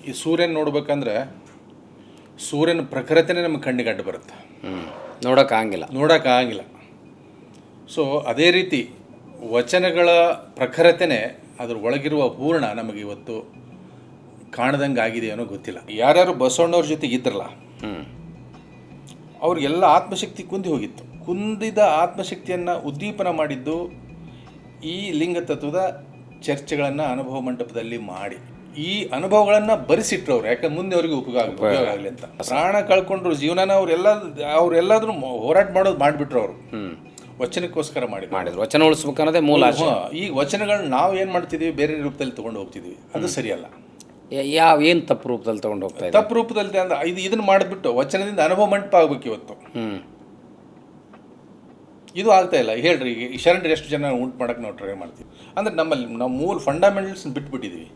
ಈ ಸೂರ್ಯನ ನೋಡ್ಬೇಕಂದ್ರೆ ಸೂರ್ಯನ ಪ್ರಖರತೆನೇ ನಮಗೆ ಕಣ್ಣಿಗೆ ಅಡ್ಡ ಬರುತ್ತೆ, ನೋಡೋಕ್ಕಾಗಿಲ್ಲ. ಸೊ ಅದೇ ರೀತಿ ವಚನಗಳ ಪ್ರಖರತೆನೇ ಅದ್ರ ಒಳಗಿರುವ ಪೂರ್ಣ ನಮಗೆ ಇವತ್ತು ಕಾಣದಂಗೆ ಆಗಿದೆ ಅನ್ನೋ ಗೊತ್ತಿಲ್ಲ. ಯಾರ್ಯಾರು ಬಸವಣ್ಣವ್ರ ಜೊತೆಗೆ ಇದ್ರಲ್ಲ ಅವ್ರಿಗೆಲ್ಲ ಆತ್ಮಶಕ್ತಿ ಕುಂದಿ ಹೋಗಿತ್ತು. ಕುಂದಿದ ಆತ್ಮಶಕ್ತಿಯನ್ನು ಉದ್ದೀಪನ ಮಾಡಿದ್ದು ಈ ಲಿಂಗ ತತ್ವದ ಚರ್ಚೆಗಳನ್ನು ಅನುಭವ ಮಂಟಪದಲ್ಲಿ ಮಾಡಿ ಈ ಅನುಭವಗಳನ್ನು ಬರೆಸಿಟ್ರವ್ರು. ಯಾಕಂದ್ರೆ ಮುಂದೆ ಅವರಿಗೆ ಉಪಯೋಗ ಆಗಲಿ ಅಂತ. ಪ್ರಾಣ ಕಳ್ಕೊಂಡ್ರು, ಜೀವನನ ಅವರೆಲ್ಲಾದ್ರೂ ಹೋರಾಟ ಮಾಡೋದು ಮಾಡಿಬಿಟ್ರು. ಅವರು ವಚನಕ್ಕೋಸ್ಕರ ಮಾಡಿದ್ರು. ವಚನ ಉಳಿಸ್ಬೇಕನ್ನೋದೇ ಮೂಲ. ಈ ವಚನಗಳನ್ನ ನಾವು ಏನು ಮಾಡ್ತಿದ್ದೀವಿ, ಬೇರೆ ರೂಪದಲ್ಲಿ ತೊಗೊಂಡು ಹೋಗ್ತಿದ್ವಿ. ಅದು ಸರಿಯಲ್ಲ. ಏನು ತಪ್ಪು ರೂಪದಲ್ಲಿ ತೊಗೊಂಡು ಹೋಗ್ತಾ ಇದೆ? ತಪ್ಪು ರೂಪದಲ್ಲಿ ಅಂದ್ರೆ ಇದನ್ನು ಮಾಡಿಬಿಟ್ಟು ವಚನದಿಂದ ಅನುಭವ ಮಂಟಪ ಆಗ್ಬೇಕು ಇವತ್ತು. ಇದು ಆಗ್ತಾ ಇಲ್ಲ. ಹೇಳ್ರಿ, ಈಗ ಶರಣರು ಎಷ್ಟು ಜನ ಉಂಟು ಮಾಡೋಕ್ಕೆ ನಾವು ಟ್ರೈ ಮಾಡ್ತೀವಿ ಅಂದರೆ ನಾವು ಮೂಲ ಫಂಡಮೆಂಟಲ್ಸ್ ಬಿಟ್ಬಿಟ್ಟಿದ್ವಿ.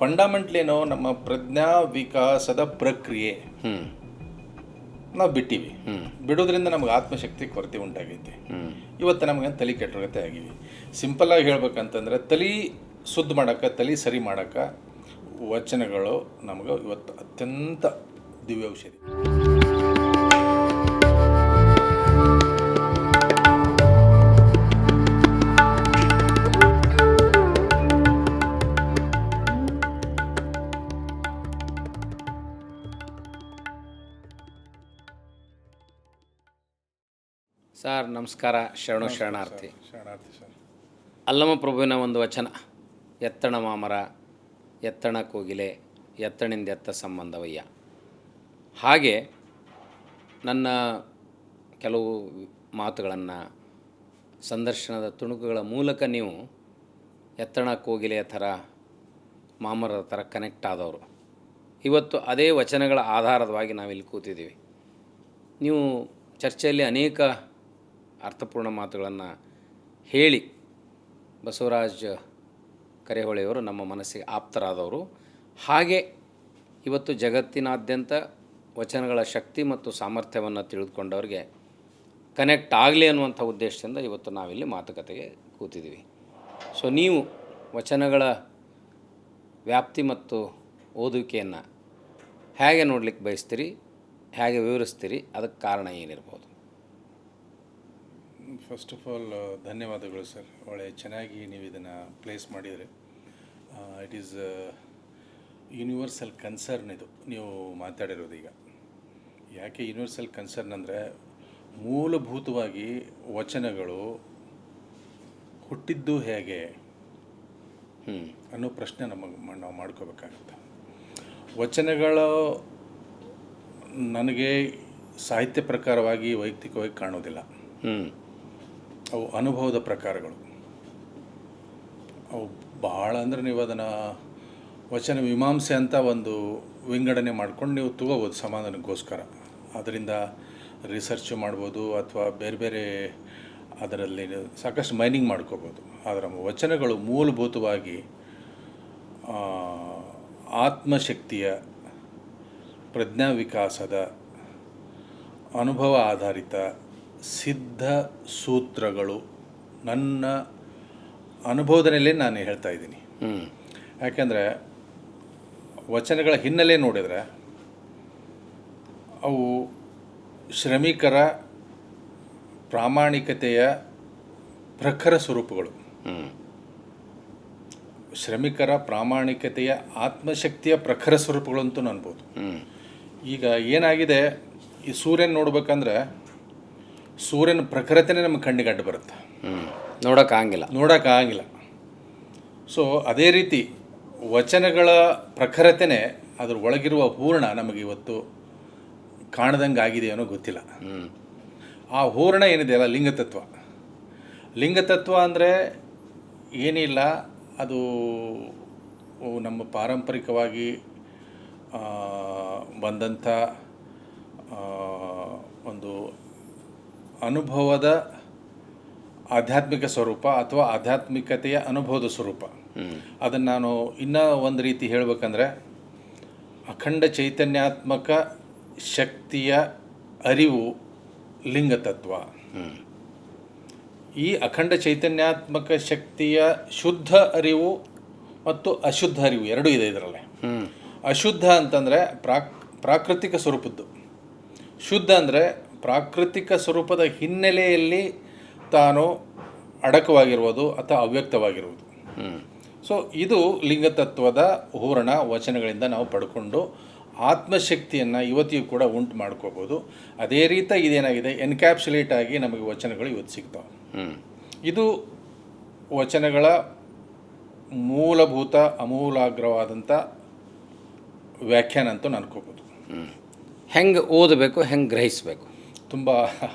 ಫಂಡಮೆಂಟಲ್ ಏನೋ ನಮ್ಮ ಪ್ರಜ್ಞಾ ವಿಕಾಸದ ಪ್ರಕ್ರಿಯೆ ನಾವು ಬಿಟ್ಟಿವಿ. ಬಿಡೋದ್ರಿಂದ ನಮ್ಗೆ ಆತ್ಮಶಕ್ತಿ ಕೊರತೆ ಉಂಟಾಗೈತಿ. ಇವತ್ತು ನಮಗೆ ತಲೆ ಕೆಟ್ಟೋಗತ್ತೆ ಆಗಿವಿ. ಸಿಂಪಲ್ಲಾಗಿ ಹೇಳ್ಬೇಕಂತಂದ್ರೆ ತಲೆ ಶುದ್ಧ ಮಾಡೋಕ್ಕೆ, ತಲೆ ಸರಿ ಮಾಡೋಕ್ಕೆ ವಚನಗಳು ನಮಗೆ ಇವತ್ತು ಅತ್ಯಂತ ದಿವ್ಯ ಔಷಧಿ. ಸರ್ ನಮಸ್ಕಾರ. ಶರಣಾರ್ಥಿ ಸರ್. ಅಲ್ಲಮ ಪ್ರಭುವಿನ ಒಂದು ವಚನ, ಎತ್ತಣ ಮಾಮರ ಎತ್ತಣ ಕೋಗಿಲೆ ಎತ್ತಣಿಂದ ಎತ್ತ ಸಂಬಂಧವಯ್ಯ. ಹಾಗೆ ನನ್ನ ಕೆಲವು ಮಾತುಗಳನ್ನು ಸಂದರ್ಶನದ ತುಣುಕುಗಳ ಮೂಲಕ ನೀವು ಎತ್ತಣ ಕೋಗಿಲೆಯ ಥರ, ಮಾಮರದ ಥರ ಕನೆಕ್ಟ್ ಆದವರು. ಇವತ್ತು ಅದೇ ವಚನಗಳ ಆಧಾರವಾಗಿ ನಾವಿಲ್ಲಿ ಕೂತಿದ್ದೀವಿ. ನೀವು ಚರ್ಚೆಯಲ್ಲಿ ಅನೇಕ ಅರ್ಥಪೂರ್ಣ ಮಾತುಗಳನ್ನು ಹೇಳಿ ಬಸವರಾಜ್ ಕರೆಹೊಳೆಯವರು ನಮ್ಮ ಮನಸ್ಸಿಗೆ ಆಪ್ತರಾದವರು. ಹಾಗೆ ಇವತ್ತು ಜಗತ್ತಿನಾದ್ಯಂತ ವಚನಗಳ ಶಕ್ತಿ ಮತ್ತು ಸಾಮರ್ಥ್ಯವನ್ನು ತಿಳಿದುಕೊಂಡವ್ರಿಗೆ ಕನೆಕ್ಟ್ ಆಗಲಿ ಅನ್ನುವಂಥ ಉದ್ದೇಶದಿಂದ ಇವತ್ತು ನಾವಿಲ್ಲಿ ಮಾತುಕತೆಗೆ ಕೂತಿದ್ದೀವಿ. ಸೊ ನೀವು ವಚನಗಳ ವ್ಯಾಪ್ತಿ ಮತ್ತು ಓದುವಿಕೆಯನ್ನು ಹೇಗೆ ನೋಡಲಿಕ್ಕೆ ಬಯಸ್ತೀರಿ, ಹೇಗೆ ವಿವರಿಸ್ತೀರಿ, ಅದಕ್ಕೆ ಕಾರಣ ಏನಿರ್ಬೋದು? ಫಸ್ಟ್ ಆಫ್ ಆಲ್ ಧನ್ಯವಾದಗಳು ಸರ್. ಒಳ್ಳೆ ಚೆನ್ನಾಗಿ ನೀವು ಇದನ್ನು ಪ್ಲೇಸ್ ಮಾಡಿದರೆ. It is universal concern. ಇದು ನೀವು ಮಾತಾಡಿರೋದು ಈಗ ಯಾಕೆ ಯೂನಿವರ್ಸಲ್ ಕನ್ಸರ್ನ್ ಅಂದರೆ, ಮೂಲಭೂತವಾಗಿ ವಚನಗಳು ಹುಟ್ಟಿದ್ದು ಹೇಗೆ ಅನ್ನೋ ಪ್ರಶ್ನೆ ನಾವು ಮಾಡ್ಕೋಬೇಕಾಗುತ್ತೆ. ವಚನಗಳು ನನಗೆ ಸಾಹಿತ್ಯ ಪ್ರಕಾರವಾಗಿ ವೈಯಕ್ತಿಕವಾಗಿ ಕಾಣೋದಿಲ್ಲ. ಅವು ಅನುಭವದ ಪ್ರಕಾರಗಳು. ಅವು ಬಹಳ ಅಂದರೆ ನೀವು ಅದನ್ನು ವಚನ ಮೀಮಾಂಸೆ ಅಂತ ಒಂದು ವಿಂಗಡಣೆ ಮಾಡ್ಕೊಂಡು ನೀವು ತಗೋಬೋದು ಸಮಾಧಾನಕ್ಕೋಸ್ಕರ. ಅದರಿಂದ ರಿಸರ್ಚ್ ಮಾಡ್ಬೋದು ಅಥವಾ ಬೇರೆ ಬೇರೆ ಅದರಲ್ಲಿ ಸಾಕಷ್ಟು ಮೈನಿಂಗ್ ಮಾಡ್ಕೋಬೋದು. ಆದರೆ ವಚನಗಳು ಮೂಲಭೂತವಾಗಿ ಆತ್ಮಶಕ್ತಿಯ, ಪ್ರಜ್ಞಾ ವಿಕಾಸದ, ಅನುಭವ ಆಧಾರಿತ ಸಿದ್ಧ ಸೂತ್ರಗಳು. ನನ್ನ ಅನುಭವದಲ್ಲೇ ನಾನು ಹೇಳ್ತಾ ಇದ್ದೀನಿ. ಯಾಕೆಂದರೆ ವಚನಗಳ ಹಿನ್ನೆಲೆ ನೋಡಿದರೆ ಅವು ಶ್ರಮಿಕರ ಪ್ರಾಮಾಣಿಕತೆಯ ಪ್ರಖರ ಸ್ವರೂಪಗಳು. ಶ್ರಮಿಕರ ಪ್ರಾಮಾಣಿಕತೆಯ ಆತ್ಮಶಕ್ತಿಯ ಪ್ರಖರ ಸ್ವರೂಪಗಳು ಅಂತೂ ಅನ್ಬೋದು. ಈಗ ಏನಾಗಿದೆ, ಈ ಸೂರ್ಯನ ನೋಡ್ಬೇಕಂದ್ರೆ ಸೂರ್ಯನ ಪ್ರಖರತೆನೇ ನಮಗೆ ಕಣ್ಣಿಗೆ ಅಡ್ಡ ಬರುತ್ತೆ, ನೋಡೋಕ್ಕಾಗಿಲ್ಲ. ಸೊ ಅದೇ ರೀತಿ ವಚನಗಳ ಪ್ರಖರತೆನೇ ಅದ್ರ ಒಳಗಿರುವ ಪೂರ್ಣ ನಮಗೆ ಇವತ್ತು ಕಾಣದಂಗೆ ಆಗಿದೆ ಅನ್ನೋ ಗೊತ್ತಿಲ್ಲ. ಆ ಹೂರಣ ಏನಿದೆಯಲ್ಲ, ಲಿಂಗತತ್ವ ಅಂದರೆ ಏನಿಲ್ಲ, ಅದು ನಮ್ಮ ಪಾರಂಪರಿಕವಾಗಿ ಬಂದಂಥ ಒಂದು ಅನುಭವದ ಆಧ್ಯಾತ್ಮಿಕ ಸ್ವರೂಪ ಅಥವಾ ಆಧ್ಯಾತ್ಮಿಕತೆಯ ಅನುಭವದ ಸ್ವರೂಪ. ಅದನ್ನು ನಾನು ಇನ್ನೂ ಒಂದು ರೀತಿ ಹೇಳಬೇಕಂದ್ರೆ, ಅಖಂಡ ಚೈತನ್ಯಾತ್ಮಕ ಶಕ್ತಿಯ ಅರಿವು ಲಿಂಗತತ್ವ. ಈ ಅಖಂಡ ಚೈತನ್ಯಾತ್ಮಕ ಶಕ್ತಿಯ ಶುದ್ಧ ಅರಿವು ಮತ್ತು ಅಶುದ್ಧ ಅರಿವು ಎರಡೂ ಇದೆ ಇದರಲ್ಲೇ. ಅಶುದ್ಧ ಅಂತಂದರೆ ಪ್ರಾಕೃತಿಕ ಸ್ವರೂಪದ್ದು. ಶುದ್ಧ ಅಂದರೆ ಪ್ರಾಕೃತಿಕ ಸ್ವರೂಪದ ಹಿನ್ನೆಲೆಯಲ್ಲಿ ತಾನು ಅಡಕವಾಗಿರುವುದು ಅಥವಾ ಅವ್ಯಕ್ತವಾಗಿರುವುದು. ಸೊ ಇದು ಲಿಂಗತತ್ವದ ಹೂರಣ ವಚನಗಳಿಂದ ನಾವು ಪಡ್ಕೊಂಡು ಆತ್ಮಶಕ್ತಿಯನ್ನು ಇವತ್ತಿಗೂ ಕೂಡ ಉಂಟು ಮಾಡ್ಕೋಬೋದು. ಅದೇ ರೀತಿ ಇದೇನಾಗಿದೆ, ಎನ್ಕ್ಯಾಪ್ಸುಲೇಟ್ ಆಗಿ ನಮಗೆ ವಚನಗಳು ಇವತ್ತು ಸಿಗ್ತಾವೆ. ಇದು ವಚನಗಳ ಮೂಲಭೂತ ಅಮೂಲಾಗ್ರವಾದಂಥ ವ್ಯಾಖ್ಯಾನ ಅಂತೂ ಅನ್ಕೋಬೋದು. ಹೆಂಗೆ ಓದಬೇಕು, ಹೆಂಗೆ ಗ್ರಹಿಸಬೇಕು? ತುಂಬ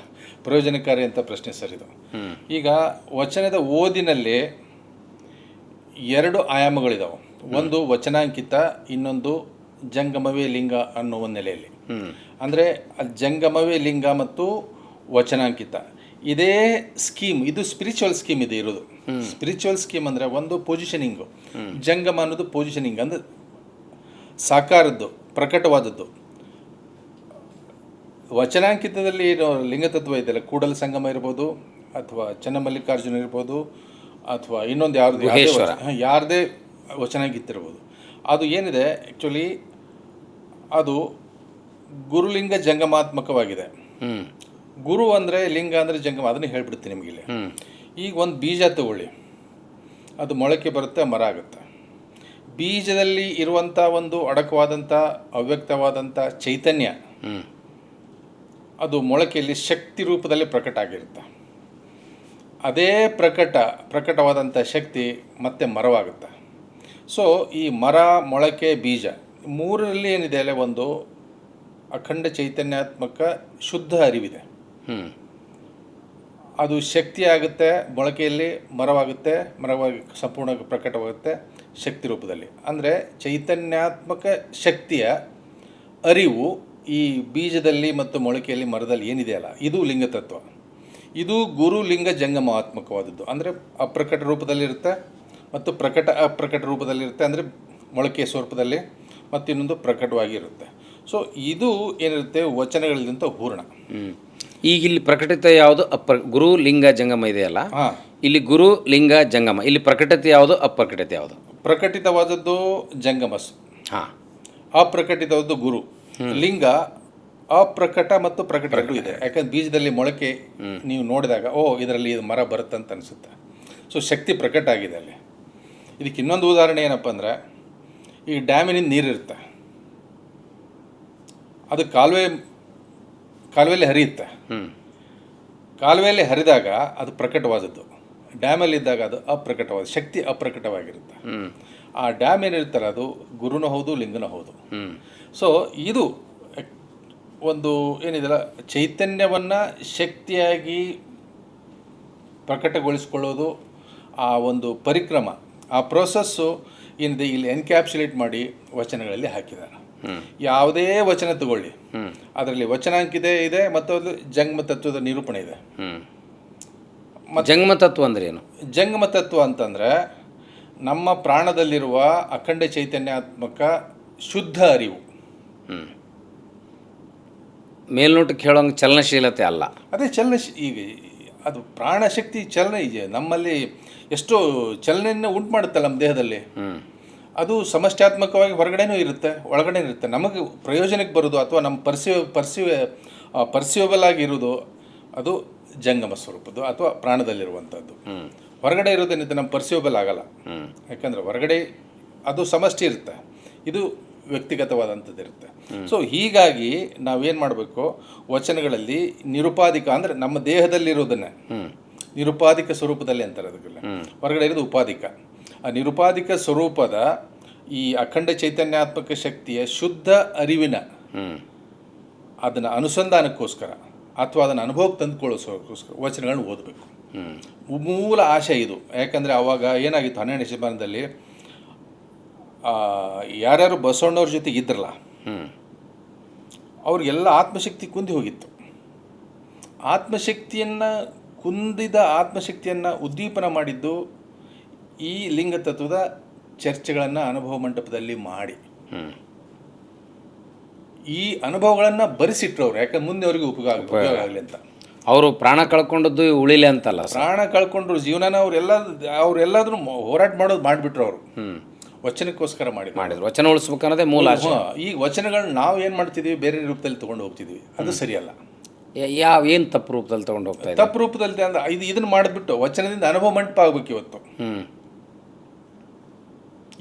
ಪ್ರಯೋಜನಕಾರಿ ಅಂತ ಪ್ರಶ್ನೆ ಸರ್ ಇದು. ಈಗ ವಚನದ ಓದಿನಲ್ಲಿ 2 ಆಯಾಮಗಳಿದಾವೆ. ಒಂದು ವಚನಾಂಕಿತ, ಇನ್ನೊಂದು ಜಂಗಮವೇ ಲಿಂಗ ಅನ್ನೋ ಒಂದು ನೆಲೆಯಲ್ಲಿ. ಅಂದರೆ ಜಂಗಮವೇ ಲಿಂಗ ಮತ್ತು ವಚನಾಂಕಿತ ಇದೇ ಸ್ಕೀಮ್, ಇದು ಸ್ಪಿರಿಚುವಲ್ ಸ್ಕೀಮ್ ಇದೆ ಇರೋದು. ಸ್ಪಿರಿಚುವಲ್ ಸ್ಕೀಮ್ ಅಂದರೆ ಒಂದು ಪೊಸಿಷನಿಂಗು, ಜಂಗಮ ಅನ್ನೋದು ಪೊಸಿಷನಿಂಗ್ ಅಂದರೆ ಸಾಕಾರದ್ದು, ಪ್ರಕಟವಾದದ್ದು. ವಚನಾಂಕಿತದಲ್ಲಿ ಏನು ಲಿಂಗತತ್ವ ಇದೆಯಲ್ಲ, ಕೂಡಲ ಸಂಗಮ ಇರ್ಬೋದು, ಅಥವಾ ಚನ್ನಮಲ್ಲಿಕಾರ್ಜುನ ಇರ್ಬೋದು, ಅಥವಾ ಇನ್ನೊಂದು ಯಾರದೇ ವಚನಾಂಕಿತ ಇರ್ಬೋದು. ಅದು ಏನಿದೆ ಆ್ಯಕ್ಚುಲಿ ಅದು ಗುರುಲಿಂಗ ಜಂಗಮಾತ್ಮಕವಾಗಿದೆ. ಗುರು ಅಂದರೆ ಲಿಂಗ ಅಂದರೆ ಜಂಗಮ, ಅದನ್ನು ಹೇಳ್ಬಿಡ್ತೀನಿ ನಿಮಗಿಲ್ಲಿ. ಈಗ ಒಂದು ಬೀಜ ತಗೊಳ್ಳಿ, ಅದು ಮೊಳಕೆ ಬರುತ್ತೆ, ಮರ ಆಗುತ್ತೆ. ಬೀಜದಲ್ಲಿ ಇರುವಂಥ ಒಂದು ಅಡಕವಾದಂಥ ಅವ್ಯಕ್ತವಾದಂಥ ಚೈತನ್ಯ ಅದು ಮೊಳಕೆಯಲ್ಲಿ ಶಕ್ತಿ ರೂಪದಲ್ಲಿ ಪ್ರಕಟ ಆಗಿರುತ್ತೆ. ಅದೇ ಪ್ರಕಟವಾದಂಥ ಶಕ್ತಿ ಮತ್ತೆ ಮರವಾಗುತ್ತೆ. ಸೊ ಈ ಮರ, ಮೊಳಕೆ, ಬೀಜ ಮೂರರಲ್ಲಿ ಏನಿದೆ ಅಲ್ಲ, ಒಂದು ಅಖಂಡ ಚೈತನ್ಯಾತ್ಮಕ ಶುದ್ಧ ಅರಿವಿದೆ. ಅದು ಶಕ್ತಿ ಆಗುತ್ತೆ, ಮೊಳಕೆಯಲ್ಲಿ ಮರವಾಗುತ್ತೆ, ಮರವಾಗಿ ಸಂಪೂರ್ಣ ಪ್ರಕಟವಾಗುತ್ತೆ ಶಕ್ತಿ ರೂಪದಲ್ಲಿ. ಅಂದರೆ ಚೈತನ್ಯಾತ್ಮಕ ಶಕ್ತಿಯ ಅರಿವು ಈ ಬೀಜದಲ್ಲಿ ಮತ್ತು ಮೊಳಕೆಯಲ್ಲಿ, ಮರದಲ್ಲಿ ಏನಿದೆಯಲ್ಲ, ಇದು ಲಿಂಗತತ್ವ. ಇದು ಗುರು ಲಿಂಗ ಜಂಗಮಾತ್ಮಕವಾದದ್ದು. ಅಂದರೆ ಅಪ್ರಕಟ ರೂಪದಲ್ಲಿರುತ್ತೆ ಮತ್ತು ಅಪ್ರಕಟ ರೂಪದಲ್ಲಿರುತ್ತೆ. ಅಂದರೆ ಮೊಳಕೆ ಸ್ವರೂಪದಲ್ಲಿ ಮತ್ತು ಇನ್ನೊಂದು ಪ್ರಕಟವಾಗಿರುತ್ತೆ. ಸೊ ಇದು ಏನಿರುತ್ತೆ ವಚನಗಳಿಂದ ಹೂರಣ. ಈಗ ಇಲ್ಲಿ ಪ್ರಕಟಿತ ಯಾವುದು? ಗುರು ಲಿಂಗ ಜಂಗಮ ಇದೆಯಲ್ಲ, ಇಲ್ಲಿ ಗುರು ಲಿಂಗ ಜಂಗಮ, ಇಲ್ಲಿ ಪ್ರಕಟತೆ ಯಾವುದು, ಅಪ್ರಕಟತೆ ಯಾವುದು? ಪ್ರಕಟಿತವಾದದ್ದು ಜಂಗಮಸ್, ಅಪ್ರಕಟಿತವಾದದ್ದು ಗುರು. ಲಿಂಗ ಅಪ್ರಕಟ ಮತ್ತು ಪ್ರಕಟ ಎರಡೂ ಇದೆ. ಯಾಕಂದ್ರೆ ಬೀಜದಲ್ಲಿ ಮೊಳಕೆ ನೀವು ನೋಡಿದಾಗ ಇದರಲ್ಲಿ ಇದು ಮರ ಬರುತ್ತಂತ ಅನಿಸುತ್ತೆ. ಸೊ ಶಕ್ತಿ ಪ್ರಕಟ ಆಗಿದೆ ಅಲ್ಲಿ. ಇದಕ್ಕೆ ಇನ್ನೊಂದು ಉದಾಹರಣೆ ಏನಪ್ಪ ಅಂದರೆ, ಈ ಡ್ಯಾಮಿನಿಂದ ನೀರಿರುತ್ತೆ, ಅದು ಕಾಲುವೆಯಲ್ಲಿ ಹರಿಯುತ್ತೆ. ಕಾಲುವೆಯಲ್ಲಿ ಹರಿದಾಗ ಅದು ಪ್ರಕಟವಾದದ್ದು, ಡ್ಯಾಮಲ್ಲಿದ್ದಾಗ ಅದು ಅಪ್ರಕಟವಾದ ಶಕ್ತಿ ಅಪ್ರಕಟವಾಗಿರುತ್ತೆ. ಆ ಡ್ಯಾಮ್ ಏನಿರುತ್ತಲ್ಲ, ಅದು ಗುರುನೂ ಹೌದು, ಲಿಂಗನೂ ಹೌದು. ಸೊ ಇದು ಒಂದು ಏನಿದೆಲ್ಲ ಚೈತನ್ಯವನ್ನು ಶಕ್ತಿಯಾಗಿ ಪ್ರಕಟಗೊಳಿಸ್ಕೊಳ್ಳೋದು, ಆ ಒಂದು ಪರಿಕ್ರಮ, ಆ ಪ್ರೋಸೆಸ್ಸು ಏನಿದೆ ಇಲ್ಲಿ ಎನ್ಕ್ಯಾಪ್ಸುಲೇಟ್ ಮಾಡಿ ವಚನಗಳಲ್ಲಿ ಹಾಕಿದ್ದಾರೆ. ಯಾವುದೇ ವಚನ ತಗೊಳ್ಳಿ, ಅದರಲ್ಲಿ ವಚನಾಂಕಿತ ಇದೆ ಮತ್ತು ಅದು ಜಂಗಮ ತತ್ವದ ನಿರೂಪಣೆ ಇದೆ. ಜಂಗಮ ತತ್ವ ಅಂದರೆ ಏನು? ಜಂಗಮ ತತ್ವ ಅಂತಂದರೆ ನಮ್ಮ ಪ್ರಾಣದಲ್ಲಿರುವ ಅಖಂಡ ಚೈತನ್ಯಾತ್ಮಕ ಶುದ್ಧ ಅರಿವು. ಮೇಲ್ನೋಟಕ್ಕೆ ಹೇಳೋಂಗೆ ಚಲನಶೀಲತೆ ಅಲ್ಲ, ಅದೇ ಈಗ ಅದು ಪ್ರಾಣಶಕ್ತಿ ಚಲನೆ ಇದೆ ನಮ್ಮಲ್ಲಿ. ಎಷ್ಟೋ ಚಲನೆಯನ್ನು ಉಂಟು ಮಾಡುತ್ತಲ್ಲ ನಮ್ಮ ದೇಹದಲ್ಲಿ. ಅದು ಸಮಷ್ಟ್ಯಾತ್ಮಕವಾಗಿ ಹೊರಗಡೆನೂ ಇರುತ್ತೆ, ಒಳಗಡೆ ಇರುತ್ತೆ. ನಮಗೆ ಪ್ರಯೋಜನಕ್ಕೆ ಬರೋದು ಅಥವಾ ನಮ್ಮ ಪರ್ಸಿವಬಲ್ ಆಗಿರೋದು ಅದು ಜಂಗಮ ಸ್ವರೂಪದ್ದು ಅಥವಾ ಪ್ರಾಣದಲ್ಲಿರುವಂಥದ್ದು. ಹೊರಗಡೆ ಇರೋದೇನಿದೆ ನಮ್ಮ ಪರ್ಸಿವಬಲ್ ಆಗಲ್ಲ. ಯಾಕಂದರೆ ಹೊರಗಡೆ ಅದು ಸಮಷ್ಟಿ ಇರುತ್ತೆ, ಇದು ವ್ಯಕ್ತಿಗತವಾದಂಥದ್ದು ಇರುತ್ತೆ. ಸೊ ಹೀಗಾಗಿ ನಾವೇನು ಮಾಡಬೇಕು, ವಚನಗಳಲ್ಲಿ ನಿರುಪಾಧಿಕ ಅಂದರೆ ನಮ್ಮ ದೇಹದಲ್ಲಿರೋದನ್ನೇ ನಿರುಪಾಧಿಕ ಸ್ವರೂಪದಲ್ಲಿ ಅಂತಾರೆ. ಅದಕ್ಕೆಲ್ಲ ಹೊರಗಡೆ ಇರೋದು ಉಪಾಧಿಕ. ಆ ನಿರುಪಾಧಿಕ ಸ್ವರೂಪದ ಈ ಅಖಂಡ ಚೈತನ್ಯಾತ್ಮಕ ಶಕ್ತಿಯ ಶುದ್ಧ ಅರಿವಿನ ಅದನ್ನು ಅನುಸಂಧಾನಕ್ಕೋಸ್ಕರ ಅಥವಾ ಅದನ್ನು ಅನುಭವಕ್ಕೆ ತಂದುಕೊಳ್ಳೋಸ್ಕರ ವಚನಗಳನ್ನ ಓದಬೇಕು. ಮೂಲ ಆಶೆ ಇದು. ಯಾಕಂದರೆ ಆವಾಗ ಏನಾಗಿತ್ತು, 12ನೇ ಶತಮಾನದಲ್ಲಿ ಯಾರ್ಯಾರು ಬಸವಣ್ಣವ್ರ ಜೊತೆಗೆ ಇದ್ರಲ್ಲ ಅವ್ರಿಗೆಲ್ಲ ಆತ್ಮಶಕ್ತಿ ಕುಂದಿ ಹೋಗಿತ್ತು. ಕುಂದಿದ ಆತ್ಮಶಕ್ತಿಯನ್ನು ಉದ್ದೀಪನ ಮಾಡಿದ್ದು ಈ ಲಿಂಗತತ್ವದ ಚರ್ಚೆಗಳನ್ನು ಅನುಭವ ಮಂಟಪದಲ್ಲಿ ಮಾಡಿ ಈ ಅನುಭವಗಳನ್ನು ಬರೆಸಿಟ್ರವ್ರು. ಯಾಕಂದ್ರೆ ಮುಂದೆ ಅವರಿಗೆ ಉಪಯೋಗ ಆಗಲಿ ಅಂತ. ಅವರು ಪ್ರಾಣ ಕಳ್ಕೊಂಡದ್ದು ಉಳಿಲೆ ಅಂತಲ್ಲ, ಪ್ರಾಣ ಕಳ್ಕೊಂಡ್ರು, ಜೀವನನ ಅವರೆಲ್ಲದ್ರೂ ಹೋರಾಟ ಮಾಡೋದು ಮಾಡಿಬಿಟ್ರು ಅವರು. ವಚನಕ್ಕೋಸ್ಕರ ಮಾಡಿದ್ರು. ವಚನ ಉಳಿಸ್ಬೇಕನ್ನೋದೇ ಮೂಲ ಆಶಯ. ಈಗ ವಚನಗಳನ್ನ ನಾವು ಏನು ಮಾಡ್ತಿದ್ದೀವಿ, ಬೇರೆ ರೂಪದಲ್ಲಿ ತೊಗೊಂಡು ಹೋಗ್ತಿದ್ವಿ, ಅದು ಸರಿಯಲ್ಲ. ಏನು ತಪ್ಪು ರೂಪದಲ್ಲಿ ತೊಗೊಂಡು ಹೋಗ್ತಾ ಇದೆ? ತಪ್ಪು ರೂಪದಲ್ಲಿ ಅಂದ್ರೆ ಇದನ್ನು ಮಾಡಿಬಿಟ್ಟು ವಚನದಿಂದ ಅನುಭವ ಮಂಟಪ ಆಗ್ಬೇಕು ಇವತ್ತು.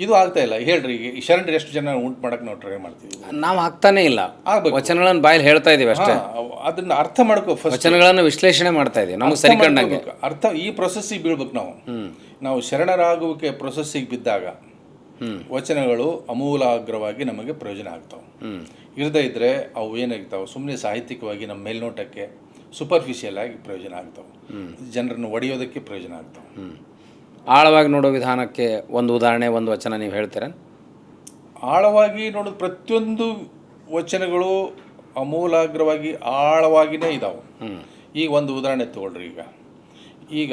ಇದು ಆಗ್ತಾ ಇಲ್ಲ. ಹೇಳ್ರಿ, ಈಗ ಶರಣರು ಎಷ್ಟು ಜನ ಉಂಟು ಮಾಡಕ್ಕೆ ನಾವು ಟ್ರೈ ಮಾಡ್ತೀವಿ, ನಾವು ಆಗ್ತಾನೆ ಇಲ್ಲ. ವಚನಗಳನ್ನು ಬಾಯಲ್ಲಿ ಹೇಳ್ತಾ ಇದೀವಿ ಅಷ್ಟೇ. ಅದನ್ನ ಅರ್ಥ ಮಾಡ್ಕೋ, ವಚನಗಳನ್ನು ವಿಶ್ಲೇಷಣೆ ಮಾಡ್ತಾ ಇದೀವಿ, ನಮಗೆ ಸರಿ ಕಂಡಂಗೆ ಅರ್ಥ. ಈ ಪ್ರೊಸೆಸ್ಸಿಗೆ ಬೀಳ್ಬೇಕು ನಾವು ಶರಣರಾಗುವಿಕೆ ಪ್ರೊಸೆಸ್ಸಿಗೆ ಬಿದ್ದಾಗ ವಚನಗಳು ಅಮೂಲಾಗ್ರವಾಗಿ ನಮಗೆ ಪ್ರಯೋಜನ ಆಗ್ತಾವೆ. ಇರದೇ ಇದ್ದರೆ ಅವು ಏನಾಗ್ತಾವೆ, ಸುಮ್ಮನೆ ಸಾಹಿತ್ಯಿಕವಾಗಿ ನಮ್ಮ ಮೇಲ್ನೋಟಕ್ಕೆ ಸೂಪರ್ಫಿಷಿಯಲ್ ಆಗಿ ಪ್ರಯೋಜನ ಆಗ್ತಾವೆ, ಜನರನ್ನು ಒಡೆಯೋದಕ್ಕೆ ಪ್ರಯೋಜನ ಆಗ್ತಾವೆ. ಆಳವಾಗಿ ನೋಡೋ ವಿಧಾನಕ್ಕೆ ಒಂದು ಉದಾಹರಣೆ, ಒಂದು ವಚನ ನೀವು ಹೇಳ್ತೀರಾ? ಆಳವಾಗಿ ನೋಡೋದು, ಪ್ರತಿಯೊಂದು ವಚನಗಳು ಅಮೂಲಾಗ್ರವಾಗಿ ಆಳವಾಗಿಯೇ ಇದ್ದಾವೆ. ಈಗ ಒಂದು ಉದಾಹರಣೆ ತಗೊಳ್ರಿ. ಈಗ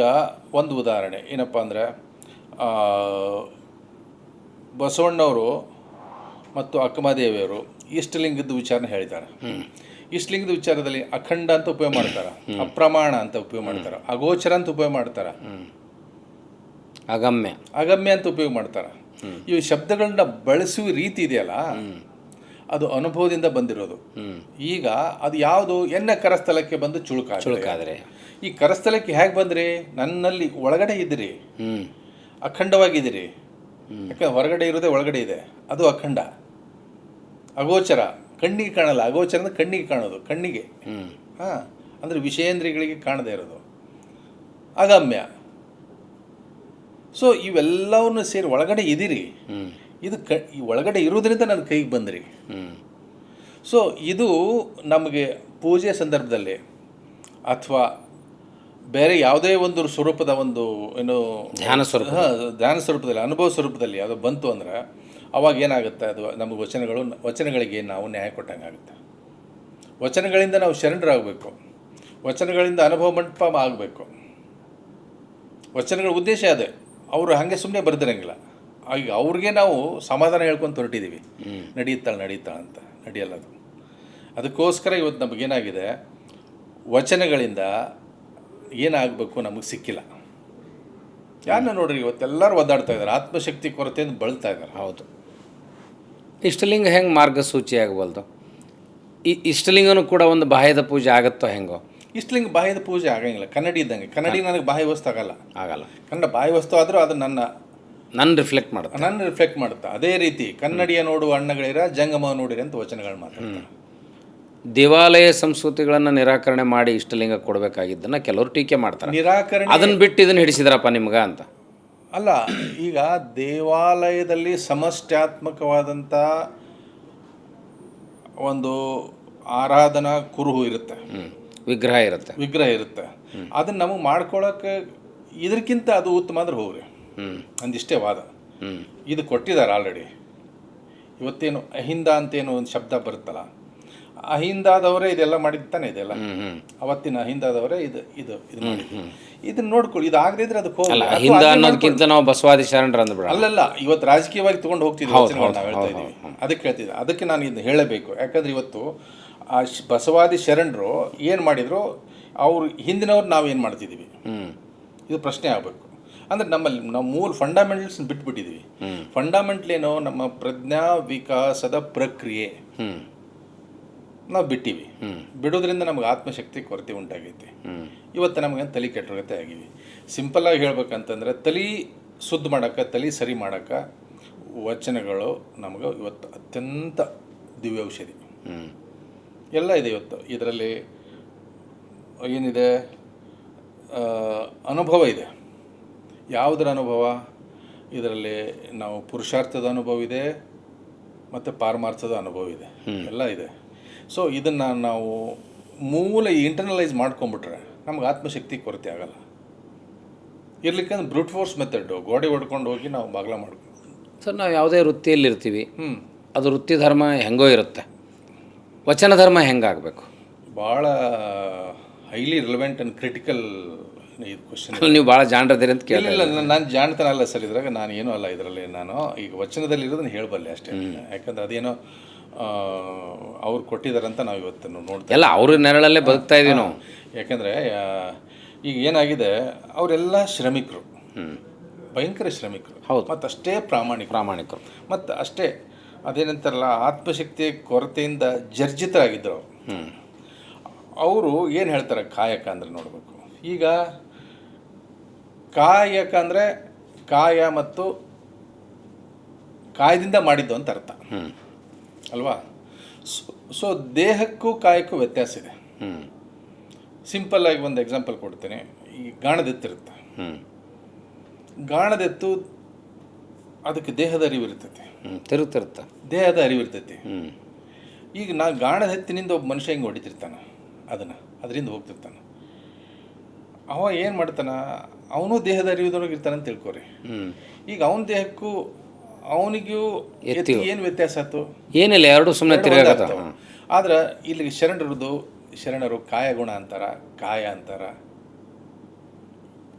ಒಂದು ಉದಾಹರಣೆ ಏನಪ್ಪ ಅಂದರೆ, ಬಸವಣ್ಣವರು ಮತ್ತು ಅಕ್ಕಮಹಾದೇವಿಯವರು ಇಷ್ಟಲಿಂಗದ ವಿಚಾರನ ಹೇಳಿದ್ದಾರೆ. ಇಷ್ಟಲಿಂಗದ ವಿಚಾರದಲ್ಲಿ ಅಖಂಡ ಅಂತ ಉಪಯೋಗ ಮಾಡ್ತಾರೆ, ಅಪ್ರಮಾಣ ಅಂತ ಉಪಯೋಗ ಮಾಡ್ತಾರೆ, ಅಗೋಚರ ಅಂತ ಉಪಯೋಗ ಮಾಡ್ತಾರೆ, ಅಗಮ್ಯ ಅಂತ ಉಪಯೋಗ ಮಾಡ್ತಾರೆ. ಈ ಶಬ್ದಗಳನ್ನ ಬಳಸುವ ರೀತಿ ಇದೆಯಲ್ಲ, ಅದು ಅನುಭವದಿಂದ ಬಂದಿರೋದು. ಈಗ ಅದು ಯಾವುದು, ಎನ್ನ ಕರಸ್ಥಲಕ್ಕೆ ಬಂದು ಚುಳುಕಾದರೆ, ಈ ಕರಸ್ಥಲಕ್ಕೆ ಹೇಗೆ ಬಂದ್ರಿ? ನನ್ನಲ್ಲಿ ಒಳಗಡೆ ಇದ್ದೀರಿ, ಅಖಂಡವಾಗಿದ್ದೀರಿ. ಯಾಕಂದ್ರೆ ಹೊರಗಡೆ ಇರೋದೇ ಒಳಗಡೆ ಇದೆ, ಅದು ಅಖಂಡ. ಅಗೋಚರ, ಕಣ್ಣಿಗೆ ಕಾಣಲ್ಲ. ಅಗೋಚರ ಅಂದ್ರೆ ಕಣ್ಣಿಗೆ ಕಾಣೋದು, ಕಣ್ಣಿಗೆ ಅಂದರೆ ವಿಷಯೇಂದ್ರಿಯಗಳಿಗೆ ಕಾಣದೇ ಇರೋದು. ಅಗಮ್ಯ. ಸೊ ಇವೆಲ್ಲವನ್ನು ಸೇರಿ ಒಳಗಡೆ ಇದ್ದೀರಿ. ಇದು ಈ ಒಳಗಡೆ ಇರೋದ್ರಿಂದ ನನ್ನ ಕೈಗೆ ಬಂದ್ರಿ. ಸೊ ಇದು ನಮಗೆ ಪೂಜೆ ಸಂದರ್ಭದಲ್ಲಿ ಅಥವಾ ಬೇರೆ ಯಾವುದೇ ಒಂದು ಸ್ವರೂಪದ ಒಂದು ಏನು ಧ್ಯಾನ ಸ್ವರೂಪದಲ್ಲಿ, ಅನುಭವ ಸ್ವರೂಪದಲ್ಲಿ ಅದು ಬಂತು ಅಂದರೆ ಅವಾಗ ಏನಾಗುತ್ತೆ, ಅದು ನಮಗೆ ವಚನಗಳಿಗೆ ನಾವು ನ್ಯಾಯ ಕೊಟ್ಟಂಗೆ ಆಗುತ್ತೆ. ವಚನಗಳಿಂದ ನಾವು ಶರಣರಾಗಬೇಕು, ವಚನಗಳಿಂದ ಅನುಭವ ಮಂಟಪ ಆಗಬೇಕು. ವಚನಗಳ ಉದ್ದೇಶ ಅದೇ. ಅವರು ಹಾಗೆ ಸುಮ್ಮನೆ ಬರ್ದಿರಂಗಿಲ್ಲ. ಈಗ ಅವ್ರಿಗೆ ನಾವು ಸಮಾಧಾನ ಹೇಳ್ಕೊಂಡು ಹೊರಟಿದ್ದೀವಿ, ನಡೆಯುತ್ತಾಳೆ ಅಂತ. ನಡೆಯಲ್ಲ ಅದು. ಅದಕ್ಕೋಸ್ಕರ ಇವತ್ತು ನಮಗೇನಾಗಿದೆ, ವಚನಗಳಿಂದ ಏನಾಗಬೇಕು ನಮಗೆ ಸಿಕ್ಕಿಲ್ಲ. ಯಾರನ್ನ ನೋಡ್ರಿ, ಇವತ್ತೆಲ್ಲರೂ ಒದ್ದಾಡ್ತಾ ಇದ್ದಾರೆ, ಆತ್ಮಶಕ್ತಿ ಕೊರತೆಯಿಂದ ಬಳಲ್ತಾ ಇದ್ದಾರೆ. ಹೌದು. ಇಷ್ಟಲಿಂಗ ಹೆಂಗೆ ಮಾರ್ಗಸೂಚಿ ಆಗಬಲ್ದು? ಇಷ್ಟಲಿಂಗನೂ ಕೂಡ ಒಂದು ಬಾಹ್ಯದ ಪೂಜೆ ಆಗುತ್ತೋ ಹೆಂಗೋ? ಇಷ್ಟಲಿಂಗ ಬಾಹ್ಯದ ಪೂಜೆ ಆಗಂಗಿಲ್ಲ. ಕನ್ನಡಿ ಇದ್ದಂಗೆ. ಕನ್ನಡಿ ನನಗೆ ಬಾಹ್ಯ ವಸ್ತು ಆಗಲ್ಲ. ಕನ್ನಡ ಬಾಹ್ಯ ವಸ್ತು ಆದರೂ ಅದು ನನ್ನ ರಿಫ್ಲೆಕ್ಟ್ ಮಾಡುತ್ತೆ. ಅದೇ ರೀತಿ ಕನ್ನಡಿಯ ನೋಡುವ ಅಣ್ಣಗಳಿರ, ಜಂಗಮ ನೋಡಿರಿ ಅಂತ ವಚನಗಳು ಮಾತಾಡ್ತಾರೆ. ದೇವಾಲಯ ಸಂಸ್ಕೃತಿಗಳನ್ನು ನಿರಾಕರಣೆ ಮಾಡಿ ಇಷ್ಟಲಿಂಗ ಕೊಡಬೇಕಾಗಿದ್ದನ್ನು ಕೆಲವರು ಟೀಕೆ ಮಾಡ್ತಾರೆ. ನಿರಾಕರಣೆ ಅದನ್ನು ಬಿಟ್ಟು ಇದನ್ನು ಹಿಡಿಸಿದ್ರಪ್ಪ ನಿಮ್ಗೆ ಅಂತ ಅಲ್ಲ. ಈಗ ದೇವಾಲಯದಲ್ಲಿ ಸಮಷ್ಟ್ಯಾತ್ಮಕವಾದಂಥ ಒಂದು ಆರಾಧನಾ ಕುರುಹು ಇರುತ್ತೆ, ವಿಗ್ರಹ ಇರುತ್ತೆ. ಅದನ್ನು ನಮಗೆ ಮಾಡ್ಕೊಳ್ಳೋಕೆ ಇದಕ್ಕಿಂತ ಅದು ಉತ್ತಮ ಅಂದ್ರೆ ಹೋಗ್ರಿ, ಅಂದಿಷ್ಟೇ ವಾದ. ಇದು ಕೊಟ್ಟಿದ್ದಾರೆ ಆಲ್ರೆಡಿ. ಇವತ್ತೇನು ಅಹಿಂದ ಅಂತೇನು ಒಂದು ಶಬ್ದ ಬರುತ್ತಲ್ಲ, ಅಹಿಂದಾದವರೇ ಇದೆಲ್ಲ ಮಾಡಿದ್ದಾನೆ. ಇದೆಲ್ಲ ಅವತ್ತಿನ ಅಹಿಂದಾದವರೇ ಇದು ಮಾಡಿದ್ದು. ಇದನ್ನ ನೋಡ್ಕೊಳ್ಳಿ. ಇದು ಆಗದೇ ಇದ್ರೆ ಅದಕ್ಕೆ ಹೋಗಲ್ಲ. ಅಹಿಂದ ಅನ್ನೋದಕ್ಕಿಂತ ನಾವು ಬಸವಾದಿ ಶರಣರು ಅಂದ್ಬಿಡ. ಅಲ್ಲಲ್ಲ, ಇವತ್ತು ರಾಜಕೀಯವಾಗಿ ತೊಗೊಂಡು ಹೋಗ್ತಿದ್ವಿ ವಚನಗಳು, ನಾವು ಹೇಳ್ತಾ ಇದ್ದೀವಿ. ಅದಕ್ಕೆ ಹೇಳ್ತಿದ್ದೆ, ಅದಕ್ಕೆ ನಾನು ಇದನ್ನ ಹೇಳಬೇಕು. ಯಾಕಂದ್ರೆ ಇವತ್ತು ಆ ಬಸವಾದಿ ಶರಣರು ಏನು ಮಾಡಿದ್ರು, ಅವ್ರು ಹಿಂದಿನವ್ರು ನಾವೇನು ಮಾಡ್ತಿದ್ದೀವಿ, ಇದು ಪ್ರಶ್ನೆ ಆಗಬೇಕು. ಅಂದರೆ ನಾವು ಮೂಲ ಫಂಡಮೆಂಟಲ್ಸ್ ಬಿಟ್ಬಿಟ್ಟಿದ್ದೀವಿ. ಫಂಡಮೆಂಟ್ಲೇನೋ ನಮ್ಮ ಪ್ರಜ್ಞಾ ವಿಕಾಸದ ಪ್ರಕ್ರಿಯೆ ನಾವು ಬಿಟ್ಟಿವಿ. ಬಿಡೋದ್ರಿಂದ ನಮ್ಗೆ ಆತ್ಮಶಕ್ತಿ ಕೊರತೆ ಉಂಟಾಗೈತಿ. ಇವತ್ತು ನಮಗೆ ತಲೆ ಕೆಟ್ಟೋಗತ್ತೆ ಆಗಿವಿ. ಸಿಂಪಲ್ಲಾಗಿ ಹೇಳ್ಬೇಕಂತಂದರೆ, ತಲೆ ಶುದ್ಧ ಮಾಡೋಕ್ಕೆ, ತಲೆ ಸರಿ ಮಾಡೋಕ್ಕೆ ವಚನಗಳು ನಮಗೆ ಇವತ್ತು ಅತ್ಯಂತ ದಿವ್ಯ ಔಷಧಿ. ಎಲ್ಲ ಇದೆ ಇವತ್ತು ಇದರಲ್ಲಿ. ಏನಿದೆ, ಅನುಭವ ಇದೆ. ಯಾವುದರ ಅನುಭವ? ಇದರಲ್ಲಿ ನಾವು ಪುರುಷಾರ್ಥದ ಅನುಭವ ಇದೆ ಮತ್ತು ಪಾರಮಾರ್ಥದ ಅನುಭವ ಇದೆ, ಎಲ್ಲ ಇದೆ. ಸೊ ಇದನ್ನು ನಾವು ಮೂಲ ಇಂಟರ್ನಲೈಸ್ ಮಾಡ್ಕೊಂಬಿಟ್ರೆ ನಮ್ಗೆ ಆತ್ಮಶಕ್ತಿ ಕೊರತೆ ಆಗಲ್ಲ. ಇರ್ಲಿಕ್ಕಂದ್ರೆ ಬ್ರೂಟ್ ಫೋರ್ಸ್ ಮೆಥಡು, ಗೋಡೆ ಹೊಡ್ಕೊಂಡು ಹೋಗಿ ನಾವು ಬಾಗ್ಲ ಮಾಡ್ಕೊಂಡು. ಸರ್, ನಾವು ಯಾವುದೇ ವೃತ್ತಿಯಲ್ಲಿರ್ತೀವಿ, ಅದು ವೃತ್ತಿ ಧರ್ಮ ಹೆಂಗೋ ಇರುತ್ತೆ. ವಚನ ಧರ್ಮ ಹೆಂಗಾಗಬೇಕು? ಭಾಳ ಹೈಲಿ ರಿಲೆವೆಂಟ್ ಆ್ಯಂಡ್ ಕ್ರಿಟಿಕಲ್ ಇದು ಕ್ವಶನ್. ನೀವು ಭಾಳ ಜಾಣರದಿರಿ ಅಂತ ಕೇಳಿಲ್ಲ. ನಾನು ಜಾಣತನ ಅಲ್ಲ ಸರ್ ಇದ್ರಾಗ, ನಾನು ಏನೂ ಅಲ್ಲ ಇದರಲ್ಲಿ. ನಾನು ಈಗ ವಚನದಲ್ಲಿ ಇರೋದನ್ನು ಹೇಳಬಲ್ಲೆ ಅಷ್ಟೇ. ಯಾಕಂದ್ರೆ ಅದೇನೋ ಅವ್ರು ಕೊಟ್ಟಿದ್ದಾರಂತ ನಾವು ಇವತ್ತು ನೋಡ್ತಾ ಎಲ್ಲ ಅವ್ರ ನೆರಳಲ್ಲೇ ಬದುಕ್ತಾ ಇದೀವಿ ನಾವು. ಯಾಕಂದರೆ ಈಗ ಏನಾಗಿದೆ, ಅವರೆಲ್ಲ ಶ್ರಮಿಕರು, ಭಯಂಕರ ಶ್ರಮಿಕರು. ಹೌದು. ಮತ್ತು ಅಷ್ಟೇ ಪ್ರಾಮಾಣಿಕರು. ಮತ್ತು ಅಷ್ಟೇ ಅದೇನಂತಾರಲ್ಲ, ಆತ್ಮಶಕ್ತಿಯ ಕೊರತೆಯಿಂದ ಜರ್ಜಿತರಾಗಿದ್ದರು ಅವರು. ಏನು ಹೇಳ್ತಾರೆ ಕಾಯಕ ಅಂದರೆ ನೋಡಬೇಕು. ಈಗ ಕಾಯಕ ಅಂದರೆ ಕಾಯ ಮತ್ತು ಕಾಯದಿಂದ ಮಾಡಿದ್ದು ಅಂತ ಅರ್ಥ ಅಲ್ವಾ. ಸೊ ದೇಹಕ್ಕೂ ಕಾಯಕ್ಕೂ ವ್ಯತ್ಯಾಸ ಇದೆ. ಸಿಂಪಲ್ಲಾಗಿ ಒಂದು ಎಕ್ಸಾಂಪಲ್ ಕೊಡ್ತೇನೆ. ಈ ಗಾಣದೆತ್ತಿರುತ್ತೆ, ಗಾಣದೆತ್ತು ಅದಕ್ಕೆ ದೇಹದ ಅರಿವು ಇರ್ತೈತಿ, ತಿರುಗ್ತಿರುತ್ತೆ, ದೇಹದ ಅರಿವು ಇರ್ತೈತಿ. ಈಗ ನಾ ಗಾಣದ ಎತ್ತಿನಿಂದ ಒಬ್ಬ ಮನುಷ್ಯ ಹಿಂಗೆ ಹೊಡಿತಿರ್ತಾನೆ, ಅದರಿಂದ ಹೋಗ್ತಿರ್ತಾನೆ. ಅವ ಏನು ಮಾಡ್ತಾನೆ, ಅವನು ದೇಹದ ಅರಿವುದೊಳಗೆ ಇರ್ತಾನೆ ಅಂತ ತಿಳ್ಕೊರಿ. ಈಗ ಅವನ ದೇಹಕ್ಕೂ ಅವನಿಗೂ ಎತ್ತಿ ಏನು ವ್ಯತ್ಯಾಸ ಆಯ್ತು? ಏನಿಲ್ಲ, ಎರಡು ಸುಮ್ಮನೆ ತಿರುಗಾಡ್ತಾವ. ಆದ್ರೆ ಇಲ್ಲಿ ಶರಣರು ಕಾಯಗುಣ ಅಂತಾರ, ಕಾಯ ಅಂತಾರ.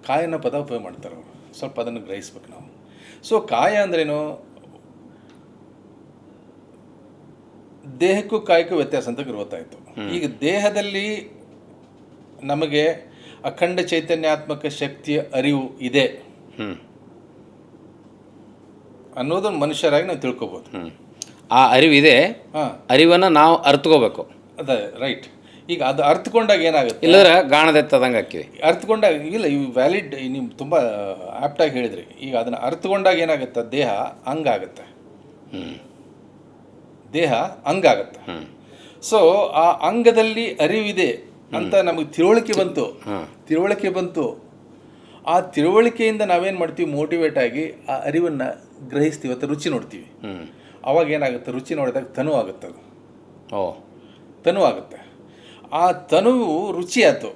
ಕಾಯನ ಪದ ಉಪಯೋಗ ಮಾಡ್ತಾರೆ ಅವರು. ಸ್ವಲ್ಪ ಅದನ್ನು ಗ್ರಹಿಸ್ಬೇಕು ನಾವು. ಸೊ ಕಾಯ ಅಂದ್ರೇನು, ದೇಹಕ್ಕೂ ಕಾಯಕ್ಕೂ ವ್ಯತ್ಯಾಸ ಅಂತ ಗೊತ್ತಾಯಿತು. ಈಗ ದೇಹದಲ್ಲಿ ನಮಗೆ ಅಖಂಡ ಚೈತನ್ಯಾತ್ಮಕ ಶಕ್ತಿಯ ಅರಿವು ಇದೆ ಅನ್ನೋದನ್ನು ಮನುಷ್ಯರಾಗಿ ನಾವು ತಿಳ್ಕೊಬೋದು. ಆ ಅರಿವಿದೆ, ಅರಿವನ್ನು ನಾವು ಅರ್ಥಕೋಬೇಕು. ಅದೇ ರೈಟ್. ಈಗ ಅದು ಅರ್ಥಕೊಂಡಾಗ ಏನಾಗುತ್ತೆ, ಇಲ್ಲದ್ರೆ ಗಾಣದೆತ್ತದಂಗೆ ಹಾಕಿವಿ. ಅರ್ಥಕೊಂಡಾಗ ಇಲ್ಲ, ಇವು ವ್ಯಾಲಿಡ್, ನೀವು ತುಂಬ ಆ್ಯಪ್ಟಾಗಿ ಹೇಳಿದ್ರಿ. ಈಗ ಅದನ್ನು ಅರ್ಥಕೊಂಡಾಗ ಏನಾಗುತ್ತೆ, ದೇಹ ಹಂಗಾಗುತ್ತೆ. ದೇಹ ಹಂಗಾಗುತ್ತೆ. ಸೊ ಆ ಅಂಗದಲ್ಲಿ ಅರಿವಿದೆ ಅಂತ ನಮಗೆ ತಿಳುವಳಿಕೆ ಬಂತು. ಆ ತಿಳುವಳಿಕೆಯಿಂದ ನಾವೇನು ಮಾಡ್ತೀವಿ, ಮೋಟಿವೇಟ್ ಆಗಿ ಆ ಅರಿವನ್ನು ಗ್ರಹಿಸ್ತೀವಿ ಅಥವಾ ರುಚಿ ನೋಡ್ತೀವಿ. ಅವಾಗ ಏನಾಗುತ್ತೆ, ರುಚಿ ನೋಡಿದಾಗ ತನು ಆಗುತ್ತೆ. ಅದು ತನು ಆಗುತ್ತೆ. ಆ ತನುವು ರುಚಿ ಆಯ್ತು,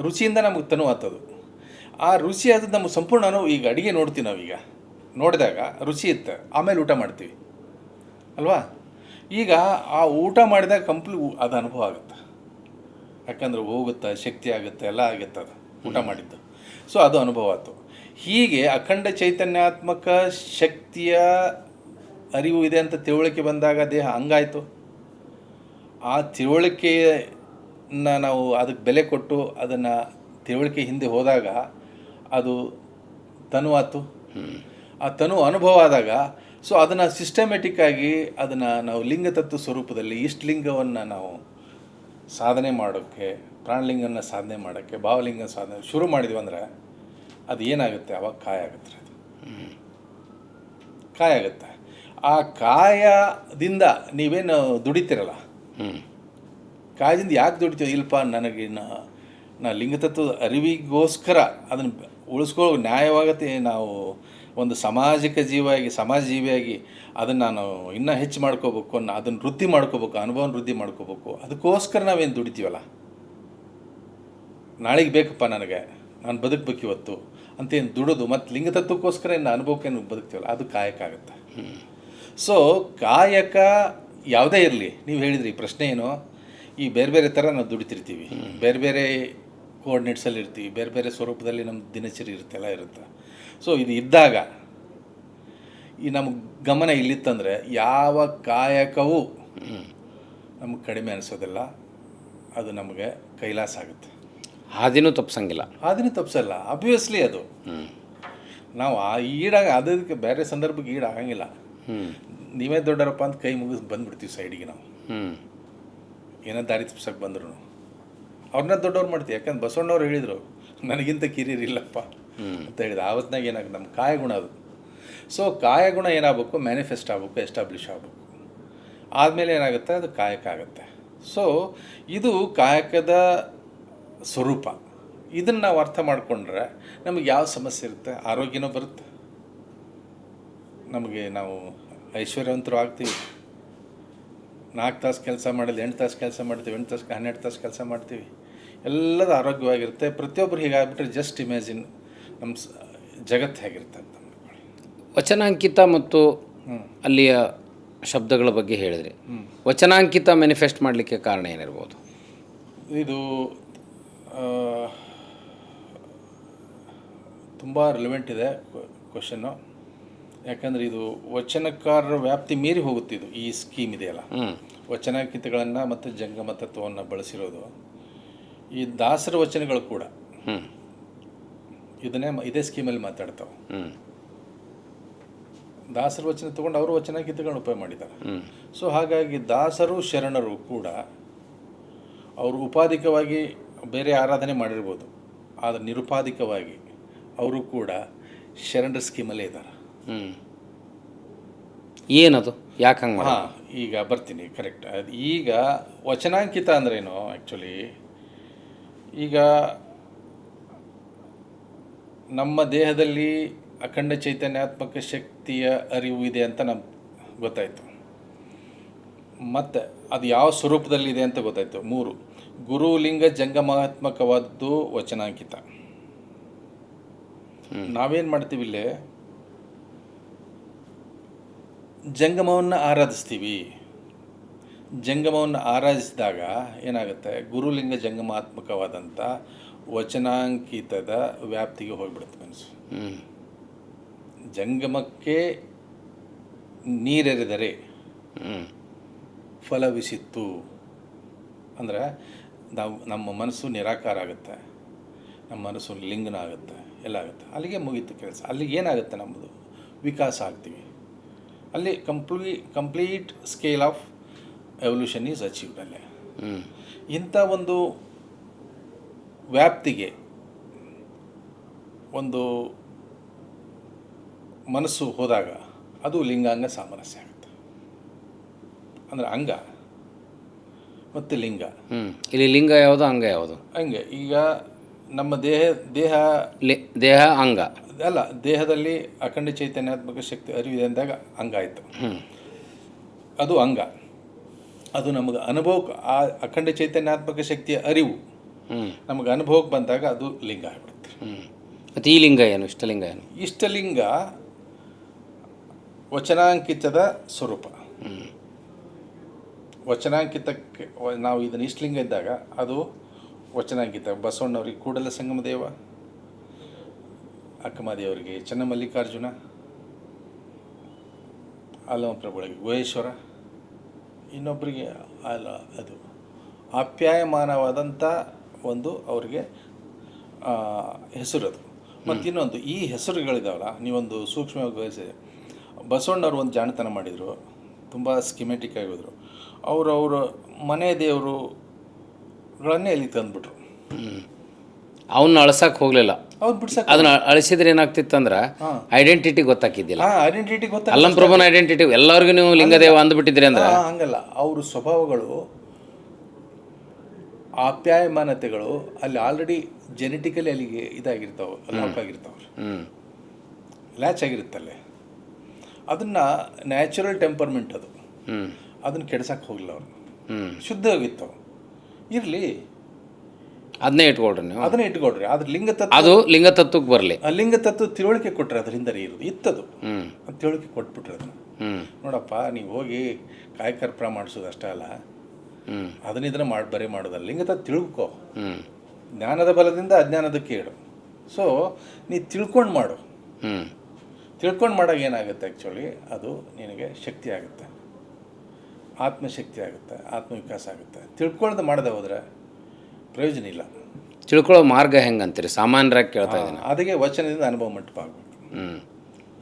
ರುಚಿಯಿಂದ ನಮಗೆ ತನು ಆತದು. ಆ ರುಚಿ ಆದದ್ದು ನಮಗೆ ಸಂಪೂರ್ಣ ಈಗ ಅಡುಗೆ ನೋಡ್ತೀವಿ ನಾವೀಗ, ನೋಡಿದಾಗ ರುಚಿ ಇತ್ತು, ಆಮೇಲೆ ಊಟ ಮಾಡ್ತೀವಿ ಅಲ್ವಾ. ಈಗ ಆ ಊಟ ಮಾಡಿದಾಗ ಅದು ಅನುಭವ ಆಗುತ್ತೆ. ಯಾಕಂದ್ರೆ ಹೋಗುತ್ತೆ, ಶಕ್ತಿ ಆಗುತ್ತೆ, ಎಲ್ಲ ಆಗುತ್ತೆ ಅದು ಊಟ ಮಾಡಿದ್ದು. ಸೊ ಅದು ಅನುಭವ ಆಯ್ತು. ಹೀಗೆ ಅಖಂಡ ಚೈತನ್ಯಾತ್ಮಕ ಶಕ್ತಿಯ ಅರಿವು ಇದೆ ಅಂತ ತಿಳುವಳಿಕೆ ಬಂದಾಗ ದೇಹ ಹಂಗಾಯಿತು. ಆ ತಿಳುವಳಿಕೆಯನ್ನು ನಾವು ಅದಕ್ಕೆ ಬೆಲೆ ಕೊಟ್ಟು ಅದನ್ನು ತಿಳುವಳಿಕೆ ಹಿಂದೆ ಹೋದಾಗ ಅದು ತನು ಆಯ್ತು. ಆ ತನು ಅನುಭವ ಆದಾಗ ಸೊ ಅದನ್ನು ಸಿಸ್ಟಮೆಟಿಕ್ಕಾಗಿ ಅದನ್ನು ನಾವು ಲಿಂಗತತ್ವ ಸ್ವರೂಪದಲ್ಲಿ ಇಷ್ಟು ಲಿಂಗವನ್ನು ನಾವು ಸಾಧನೆ ಮಾಡೋಕ್ಕೆ, ಪ್ರಾಣಲಿಂಗನ ಸಾಧನೆ ಮಾಡೋಕ್ಕೆ, ಭಾವಲಿಂಗ ಸಾಧನೆ ಶುರು ಮಾಡಿದ್ವಿ ಅಂದರೆ ಅದು ಏನಾಗುತ್ತೆ, ಅವಾಗ ಕಾಯ ಆಗುತ್ತೆ. ಅದು ಕಾಯ ಆಗುತ್ತೆ. ಆ ಕಾಯದಿಂದ ನೀವೇನು ದುಡಿತೀರಲ್ಲ, ಕಾಯದಿಂದ ಯಾಕೆ ದುಡಿತೀವಿ, ಇಲ್ಪ ನನಗೆ ನಾ ಲಿಂಗತತ್ವದ ಅರಿವಿಗೋಸ್ಕರ ಅದನ್ನು ಉಳಿಸ್ಕೊಳ್ಳೋ ನ್ಯಾಯವಾಗತ್ತೆ. ನಾವು ಒಂದು ಸಮಾಜ ಜೀವಿಯಾಗಿ ಅದನ್ನು ನಾನು ಇನ್ನೂ ಹೆಚ್ಚು ಮಾಡ್ಕೋಬೇಕು, ಅದನ್ನು ವೃದ್ಧಿ ಮಾಡ್ಕೋಬೇಕು, ಅನುಭವನ ವೃದ್ಧಿ ಮಾಡ್ಕೋಬೇಕು. ಅದಕ್ಕೋಸ್ಕರ ನಾವೇನು ದುಡಿತೀವಲ್ಲ, ನಾಳೆಗೆ ಬೇಕಪ್ಪ ನನಗೆ, ನಾನು ಬದುಕಬೇಕು ಇವತ್ತು ಅಂತೇನು ದುಡೋದು, ಮತ್ತು ಲಿಂಗತತ್ವಕ್ಕೋಸ್ಕರ ಇನ್ನು ಅನುಭವಕ್ಕೇನು ಬದುಕ್ತೀವಲ್ಲ, ಅದು ಕಾಯಕ ಆಗುತ್ತೆ. ಸೊ ಕಾಯಕ ಯಾವುದೇ ಇರಲಿ, ನೀವು ಹೇಳಿದ್ರಿ ಪ್ರಶ್ನೆ ಏನು, ಈ ಬೇರೆ ಬೇರೆ ಥರ ನಾವು ದುಡಿತಿರ್ತೀವಿ, ಬೇರೆ ಬೇರೆ ಕೋಆರ್ಡಿನೇಟ್ಸಲ್ಲಿ ಇರ್ತೀವಿ, ಬೇರೆ ಬೇರೆ ಸ್ವರೂಪದಲ್ಲಿ ನಮ್ಮ ದಿನಚರಿ ಇರುತ್ತೆ, ಎಲ್ಲ ಇರುತ್ತೆ. ಸೊ ಇದು ಇದ್ದಾಗ ಈ ನಮಗೆ ಗಮನ ಇಲ್ಲಿತ್ತಂದರೆ ಯಾವ ಕಾಯಕವೂ ನಮಗೆ ಕಡಿಮೆ ಅನಿಸೋದಿಲ್ಲ, ಅದು ನಮಗೆ ಕೈಲಾಸ ಆಗುತ್ತೆ. ಹಾದಿನೂ ತಪ್ಪಿಸಂಗಿಲ್ಲ, ತಪ್ಪಿಸಲ್ಲ. ಆಬ್ವಿಯಸ್ಲಿ ಅದು ನಾವು ಅದಕ್ಕೆ ಬೇರೆ ಸಂದರ್ಭಕ್ಕೆ ಈಡಾಗಂಗಿಲ್ಲ. ನೀವೇ ದೊಡ್ಡರಪ್ಪ ಅಂತ ಕೈ ಮುಗಿದು ಬಂದುಬಿಡ್ತೀವಿ ಸೈಡಿಗೆ. ನಾವು ಏನೋ ದಾರಿ ತಪ್ಪಿಸಕ್ಕೆ ಬಂದ್ರು ಅವ್ರನ್ನ ದೊಡ್ಡವ್ರು ಮಾಡ್ತೀವಿ. ಯಾಕಂದ್ರೆ ಬಸವಣ್ಣವ್ರು ಹೇಳಿದರು, ನನಗಿಂತ ಕಿರಿಯರಿಲ್ಲಪ್ಪ ಅಂತ ಹೇಳಿದ. ಆವತ್ತಿನಾಗ ಏನಾಗುತ್ತೆ, ನಮ್ಮ ಕಾಯಗುಣ ಅದು. ಸೊ ಕಾಯಗುಣ ಏನಾಗಬೇಕು, ಮ್ಯಾನಿಫೆಸ್ಟ್ ಆಗಬೇಕು, ಎಸ್ಟಾಬ್ಲಿಷ್ ಆಗಬೇಕು. ಆದಮೇಲೆ ಏನಾಗುತ್ತೆ, ಅದು ಕಾಯಕ ಆಗುತ್ತೆ. ಸೊ ಇದು ಕಾಯಕದ ಸ್ವರೂಪ. ಇದನ್ನು ನಾವು ಅರ್ಥ ಮಾಡಿಕೊಂಡ್ರೆ ನಮಗೆ ಯಾವ ಸಮಸ್ಯೆ ಇರುತ್ತೆ, ಆರೋಗ್ಯನೂ ಬರುತ್ತೆ, ನಮಗೆ ನಾವು ಐಶ್ವರ್ಯವಂತರು ಆಗ್ತೀವಿ. 4 ತಾಸು ಕೆಲಸ ಮಾಡಿದ್ರೆ 8 ತಾಸು ಕೆಲಸ ಮಾಡ್ತೀವಿ, 8 ತಾಸು 12 ತಾಸು ಕೆಲಸ ಮಾಡ್ತೀವಿ, ಎಲ್ಲದೂ ಆರೋಗ್ಯವಾಗಿರುತ್ತೆ. ಪ್ರತಿಯೊಬ್ಬರು ಹೀಗಾಗ್ಬಿಟ್ರೆ ಜಸ್ಟ್ ಇಮ್ಯಾಜಿನ್ ನಮ್ಮ ಜಗತ್ತು ಹೇಗಿರುತ್ತೆ ಅಂತ. ವಚನಾಂಕಿತ ಮತ್ತು ಅಲ್ಲಿಯ ಶಬ್ದಗಳ ಬಗ್ಗೆ ಹೇಳಿದ್ರಿ. ವಚನಾಂಕಿತ ಮ್ಯಾನಿಫೆಸ್ಟ್ ಮಾಡಲಿಕ್ಕೆ ಕಾರಣ ಏನಿರ್ಬೋದು? ಇದು ತುಂಬ ರಿಲೆವೆಂಟ್ ಇದೆ ಕ್ವಶನ್ನು. ಯಾಕಂದರೆ ಇದು ವಚನಕಾರರ ವ್ಯಾಪ್ತಿ ಮೀರಿ ಹೋಗುತ್ತಿದ್ದು ಈ ಸ್ಕೀಮ್ ಇದೆಯಲ್ಲ. ವಚನಾಂಕಿತಗಳನ್ನು ಮತ್ತು ಜಂಗಮ ತತ್ವವನ್ನು ಬಳಸಿರೋದು ಈ ದಾಸರ ವಚನಗಳು ಕೂಡ ಇದೇ ಸ್ಕೀಮಲ್ಲಿ ಮಾತಾಡ್ತಾವೆ. ದಾಸರ ವಚನ ತೊಗೊಂಡು ಅವರು ವಚನ ಕಿತ್ತುಕೊಂಡು ಉಪಯೋಗ ಮಾಡಿದ್ದಾರೆ. ಸೊ ಹಾಗಾಗಿ ದಾಸರು ಶರಣರು ಕೂಡ ಅವರು ಉಪಾಧಿಕವಾಗಿ ಬೇರೆ ಆರಾಧನೆ ಮಾಡಿರ್ಬೋದು, ಆದರೆ ನಿರುಪಾಧಿಕವಾಗಿ ಅವರು ಕೂಡ ಶರಣರ ಸ್ಕೀಮಲ್ಲೇ ಇದ್ದಾರೆ. ಏನದು, ಯಾಕೆ ಹಂಗೆ? ಹಾಂ, ಈಗ ಬರ್ತೀನಿ, ಕರೆಕ್ಟ್. ಅದು ಈಗ ವಚನಾಂಕಿತ ಅಂದ್ರೇನು ಆ್ಯಕ್ಚುಲಿ, ಈಗ ನಮ್ಮ ದೇಹದಲ್ಲಿ ಅಖಂಡ ಚೈತನ್ಯಾತ್ಮಕ ಶಕ್ತಿಯ ಅರಿವು ಇದೆ ಅಂತ ನಮ್ಗೆ ಗೊತ್ತಾಯಿತು. ಮತ್ತು ಅದು ಯಾವ ಸ್ವರೂಪದಲ್ಲಿದೆ ಅಂತ ಗೊತ್ತಾಯಿತು. 3 ಗುರುಲಿಂಗ ಜಂಗಮಾತ್ಮಕವಾದದ್ದು ವಚನಾಂಕಿತ. ನಾವೇನು ಮಾಡ್ತೀವಿ ಇಲ್ಲೇ, ಜಂಗಮವನ್ನು ಆರಾಧಿಸ್ತೀವಿ. ಜಂಗಮವನ್ನು ಆರಾಧಿಸಿದಾಗ ಏನಾಗುತ್ತೆ, ಗುರುಲಿಂಗ ಜಂಗಮಾತ್ಮಕವಾದಂಥ ವಚನಾಂಕಿತದ ವ್ಯಾಪ್ತಿಗೆ ಹೋಗಿಬಿಡುತ್ತೆ ಮನಸ್ಸು. ಜಂಗಮಕ್ಕೆ ನೀರೆರೆದರೆ ಫಲವಿಸಿತ್ತು ಅಂದರೆ ನಮ್ಮ ಮನಸ್ಸು ನಿರಾಕಾರ ಆಗುತ್ತೆ, ನಮ್ಮ ಮನಸ್ಸು ಲಿಂಗನ ಆಗುತ್ತೆ, ಎಲ್ಲ ಆಗುತ್ತೆ. ಅಲ್ಲಿಗೆ ಮುಗೀತು ಕೆಲಸ. ಅಲ್ಲಿಗೆ ಏನಾಗುತ್ತೆ, ನಮ್ಮದು ವಿಕಾಸ ಆಗ್ತೀವಿ. ಅಲ್ಲಿ complete scale of evolution is achieved. ಅಲ್ಲೇ ಇಂಥ ಒಂದು ವ್ಯಾಪ್ತಿಗೆ ಒಂದು ಮನಸ್ಸು ಹೋದಾಗ ಅದು ಲಿಂಗಾಂಗ ಸಾಮರಸ್ಯ ಆಗುತ್ತೆ. ಅಂದರೆ ಅಂಗ ಮತ್ತು ಲಿಂಗ. ಇಲ್ಲಿ ಲಿಂಗ ಯಾವುದು, ಅಂಗ ಯಾವುದು? ಹಂಗೆ ಈಗ ನಮ್ಮ ದೇಹ ಅಂಗ ಅಲ್ಲ, ದೇಹದಲ್ಲಿ ಅಖಂಡ ಚೈತನ್ಯಾತ್ಮಕ ಶಕ್ತಿ ಅರಿವಿದೆ ಅಂದಾಗ ಅಂಗ ಆಯಿತು, ಅದು ಅಂಗ. ಅದು ನಮಗೆ ಅನುಭವಕ್ಕೆ, ಆ ಅಖಂಡ ಚೈತನ್ಯಾತ್ಮಕ ಶಕ್ತಿಯ ಅರಿವು ನಮಗೆ ಅನುಭವಕ್ಕೆ ಬಂದಾಗ ಅದು ಲಿಂಗ ಆಗಿಬಿಡುತ್ತೆ. ಮತ್ತು ಈ ಲಿಂಗ ಏನು, ಇಷ್ಟಲಿಂಗ ಏನು? ಇಷ್ಟಲಿಂಗ ವಚನಾಂಕಿತದ ಸ್ವರೂಪ. ವಚನಾಂಕಿತಕ್ಕೆ ನಾವು ಇದನ್ನು ಇಷ್ಟಲಿಂಗ ಇದ್ದಾಗ ಅದು ವಚನಾಂಕಿತ. ಬಸವಣ್ಣವ್ರಿಗೆ ಕೂಡಲ ಸಂಗಮ ದೇವ, ಅಕ್ಕಮಹಾದೇವರಿಗೆ ಚನ್ನಮಲ್ಲಿಕಾರ್ಜುನ, ಅಲ್ಲಮಪ್ರಭುಗಳಿಗೆ ಗುಹೇಶ್ವರ, ಇನ್ನೊಬ್ಬರಿಗೆ ಅದು ಆಪ್ಯಾಯಮಾನವಾದಂಥ ಒಂದು ಅವರಿಗೆ ಹೆಸರದು. ಮತ್ತು ಇನ್ನೊಂದು, ಈ ಹೆಸರುಗಳಿದಾವಲ್ಲ, ನೀವೊಂದು ಸೂಕ್ಷ್ಮವಾಗಿ ಗಮನಿಸಿದೆ, ಬಸವಣ್ಣವ್ರು ಒಂದು ಜಾಣತನ ಮಾಡಿದರು, ತುಂಬ ಸ್ಕಿಮೆಟಿಕ್ ಆಗಿ ಹೋದರು. ಅವರವರ ಮನೆ ದೇವರುಗಳನ್ನೇ ಇಲ್ಲಿ ತಂದುಬಿಟ್ರು. ಅವನ್ನ ಅಳ್ಸಕ್ಕೆ ಹೋಗಲಿಲ್ಲ, ಅವ್ರು ಬಿಡ್ಸಕ್ಕೆ. ಅದನ್ನ ಅಳಿಸಿದ್ರೆ ಏನಾಗ್ತಿತ್ತಂದ್ರೆ ಐಡೆಂಟಿಟಿ ಗೊತ್ತಾಕಿದ್ದಿಲ್ಲ. ಐಡೆಂಟಿಟಿ ಗೊತ್ತಾಗ, ಅಲ್ಲಂಪ್ರಭುನ ಐಡೆಂಟಿಟಿ ಎಲ್ಲರಿಗೂ ನೀವು ಲಿಂಗದೇವ ಅಂದ್ಬಿಟ್ಟಿದ್ರಿ ಅಂದ್ರೆ ಹಂಗಲ್ಲ. ಅವ್ರ ಸ್ವಭಾವಗಳು, ಆಪ್ಯಾಯಮಾನತೆಗಳು ಅಲ್ಲಿ ಆಲ್ರೆಡಿ ಜೆನೆಟಿಕಲಿ ಅಲ್ಲಿಗೆ ಇದಾಗಿರ್ತಾವೆ, ಲಾಕ್ ಆಗಿರ್ತಾವೆ, ಲ್ಯಾಚ್ ಆಗಿರುತ್ತಲ್ಲೇ. ಅದನ್ನು ನ್ಯಾಚುರಲ್ ಟೆಂಪರ್ಮೆಂಟ್ ಅದು, ಅದನ್ನು ಕೆಡ್ಸಕ್ಕೆ ಹೋಗಲಿಲ್ಲ ಅವರು. ಶುದ್ಧವಾಗಿತ್ತು, ಇರಲಿ, ಅದನ್ನೇ ಇಟ್ಕೊಳ್ರಿ ನೀವು, ಅದನ್ನೇ ಇಟ್ಕೊಳ್ರಿ. ಆದ್ರೆ ಲಿಂಗತತ್ವ, ಅದು ಲಿಂಗತತ್ವಕ್ಕೆ ಬರಲಿ. ಆ ಲಿಂಗತತ್ವ ತಿಳುವಳಿಕೆ ಕೊಟ್ಟರೆ ಅದರಿಂದ ಇರೋದು ಇತ್ತದು ಅಂತ ತಿಳುವಳಿಕೆ ಕೊಟ್ಬಿಟ್ರೆ ಅದನ್ನು. ನೋಡಪ್ಪ, ನೀವು ಹೋಗಿ ಕಾಯಕರ್ಪಣ ಮಾಡಿಸೋದು ಅಷ್ಟೇ ಅಲ್ಲ, ಅದನ್ನಿದ್ರೆ ಬರೀ ಮಾಡೋದಲ್ಲ. ಲಿಂಗತತ್ವ ತಿಳ್ಕೊ, ಜ್ಞಾನದ ಬಲದಿಂದ ಅಜ್ಞಾನದ ಕೇಳು. ಸೊ ನೀ ತಿಳ್ಕೊಂಡು ಮಾಡು. ತಿಳ್ಕೊಂಡು ಮಾಡಾಗ ಏನಾಗುತ್ತೆ, ಆ್ಯಕ್ಚುಲಿ ಅದು ನಿನಗೆ ಶಕ್ತಿ ಆಗುತ್ತೆ, ಆತ್ಮಶಕ್ತಿ ಆಗುತ್ತೆ, ಆತ್ಮವಿಕಾಸ ಆಗುತ್ತೆ. ತಿಳ್ಕೊಳ್ಳೋದು ಮಾಡದೆ ಹೋದರೆ ಪ್ರಯೋಜನ ಇಲ್ಲ. ತಿಳ್ಕೊಳ್ಳೋ ಮಾರ್ಗ ಹೆಂಗಂತೀರಿ? ಸಾಮಾನ್ಯರಾಗಿ ಕೇಳ್ತಾ ಇದ್ದೀನಿ. ಅದಕ್ಕೆ ವಚನದಿಂದ ಅನುಭವ ಮಂಟಪ ಆಗಬೇಕು.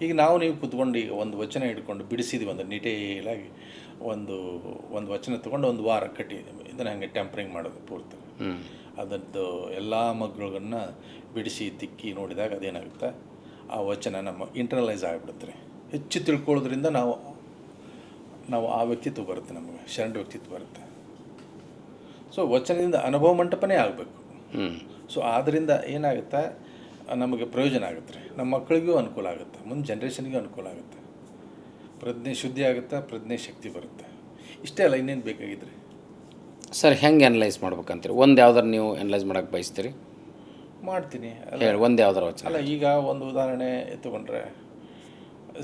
ಈಗ ನೀವು ಕೂತ್ಕೊಂಡು ಈಗ ಒಂದು ವಚನ ಹಿಡ್ಕೊಂಡು ಬಿಡಿಸಿದ್ವಿ, ಒಂದು ಡಿಟೇಲಾಗಿ ಒಂದು ವಚನ ತೊಗೊಂಡು ಒಂದು ವಾರ ಕಟ್ಟಿ ಇದನ್ನು ಹಂಗೆ ಟ್ಯಾಂಪರಿಂಗ್ ಮಾಡೋದು ಪೂರ್ತಿ. ಅದರದ್ದು ಎಲ್ಲ ಮಗ್ಳುಗಳನ್ನ ಬಿಡಿಸಿ ತಿಕ್ಕಿ ನೋಡಿದಾಗ ಅದೇನಾಗುತ್ತೆ, ಆ ವಚನ ನಮ್ಮ ಇಂಟರ್ನಲೈಸ್ ಆಗಿಬಿಡುತ್ತೆ. ಹೆಚ್ಚು ತಿಳ್ಕೊಳ್ಳೋದ್ರಿಂದ ನಾವು ಆ ವ್ಯಕ್ತಿತ್ವ ಬರುತ್ತೆ, ನಮಗೆ ಶರಣ ವ್ಯಕ್ತಿತ್ವ ಬರುತ್ತೆ. ಸೊ ವಚನದಿಂದ ಅನುಭವ ಮಂಟಪನೇ ಆಗಬೇಕು. ಸೊ ಆದ್ದರಿಂದ ಏನಾಗುತ್ತೆ, ನಮಗೆ ಪ್ರಯೋಜನ ಆಗುತ್ತೆ, ನಮ್ಮ ಮಕ್ಕಳಿಗೂ ಅನುಕೂಲ ಆಗುತ್ತೆ, ಮುಂದೆ ಜನ್ರೇಷನ್ಗೂ ಅನುಕೂಲ ಆಗುತ್ತೆ, ಪ್ರಜ್ಞೆ ಶುದ್ಧಿ ಆಗುತ್ತೆ, ಪ್ರಜ್ಞೆ ಶಕ್ತಿ ಬರುತ್ತೆ. ಇಷ್ಟೇ ಅಲ್ಲ, ಇನ್ನೇನು ಬೇಕಾಗಿದ್ರಿ ಸರ್? ಹೆಂಗೆ ಅನಲೈಸ್ ಮಾಡ್ಬೇಕಂತೀರಿ? ಒಂದು ಯಾವ್ದಾರು ನೀವು ಅನಲೈಸ್ ಮಾಡೋಕ್ಕೆ ಬಯಸ್ತೀರಿ? ಮಾಡ್ತೀನಿ ಹೇಳಿ, ಒಂದು ಯಾವ್ದಾರು ವಚನ. ಅಲ್ಲ, ಈಗ ಒಂದು ಉದಾಹರಣೆ ತಗೊಂಡ್ರೆ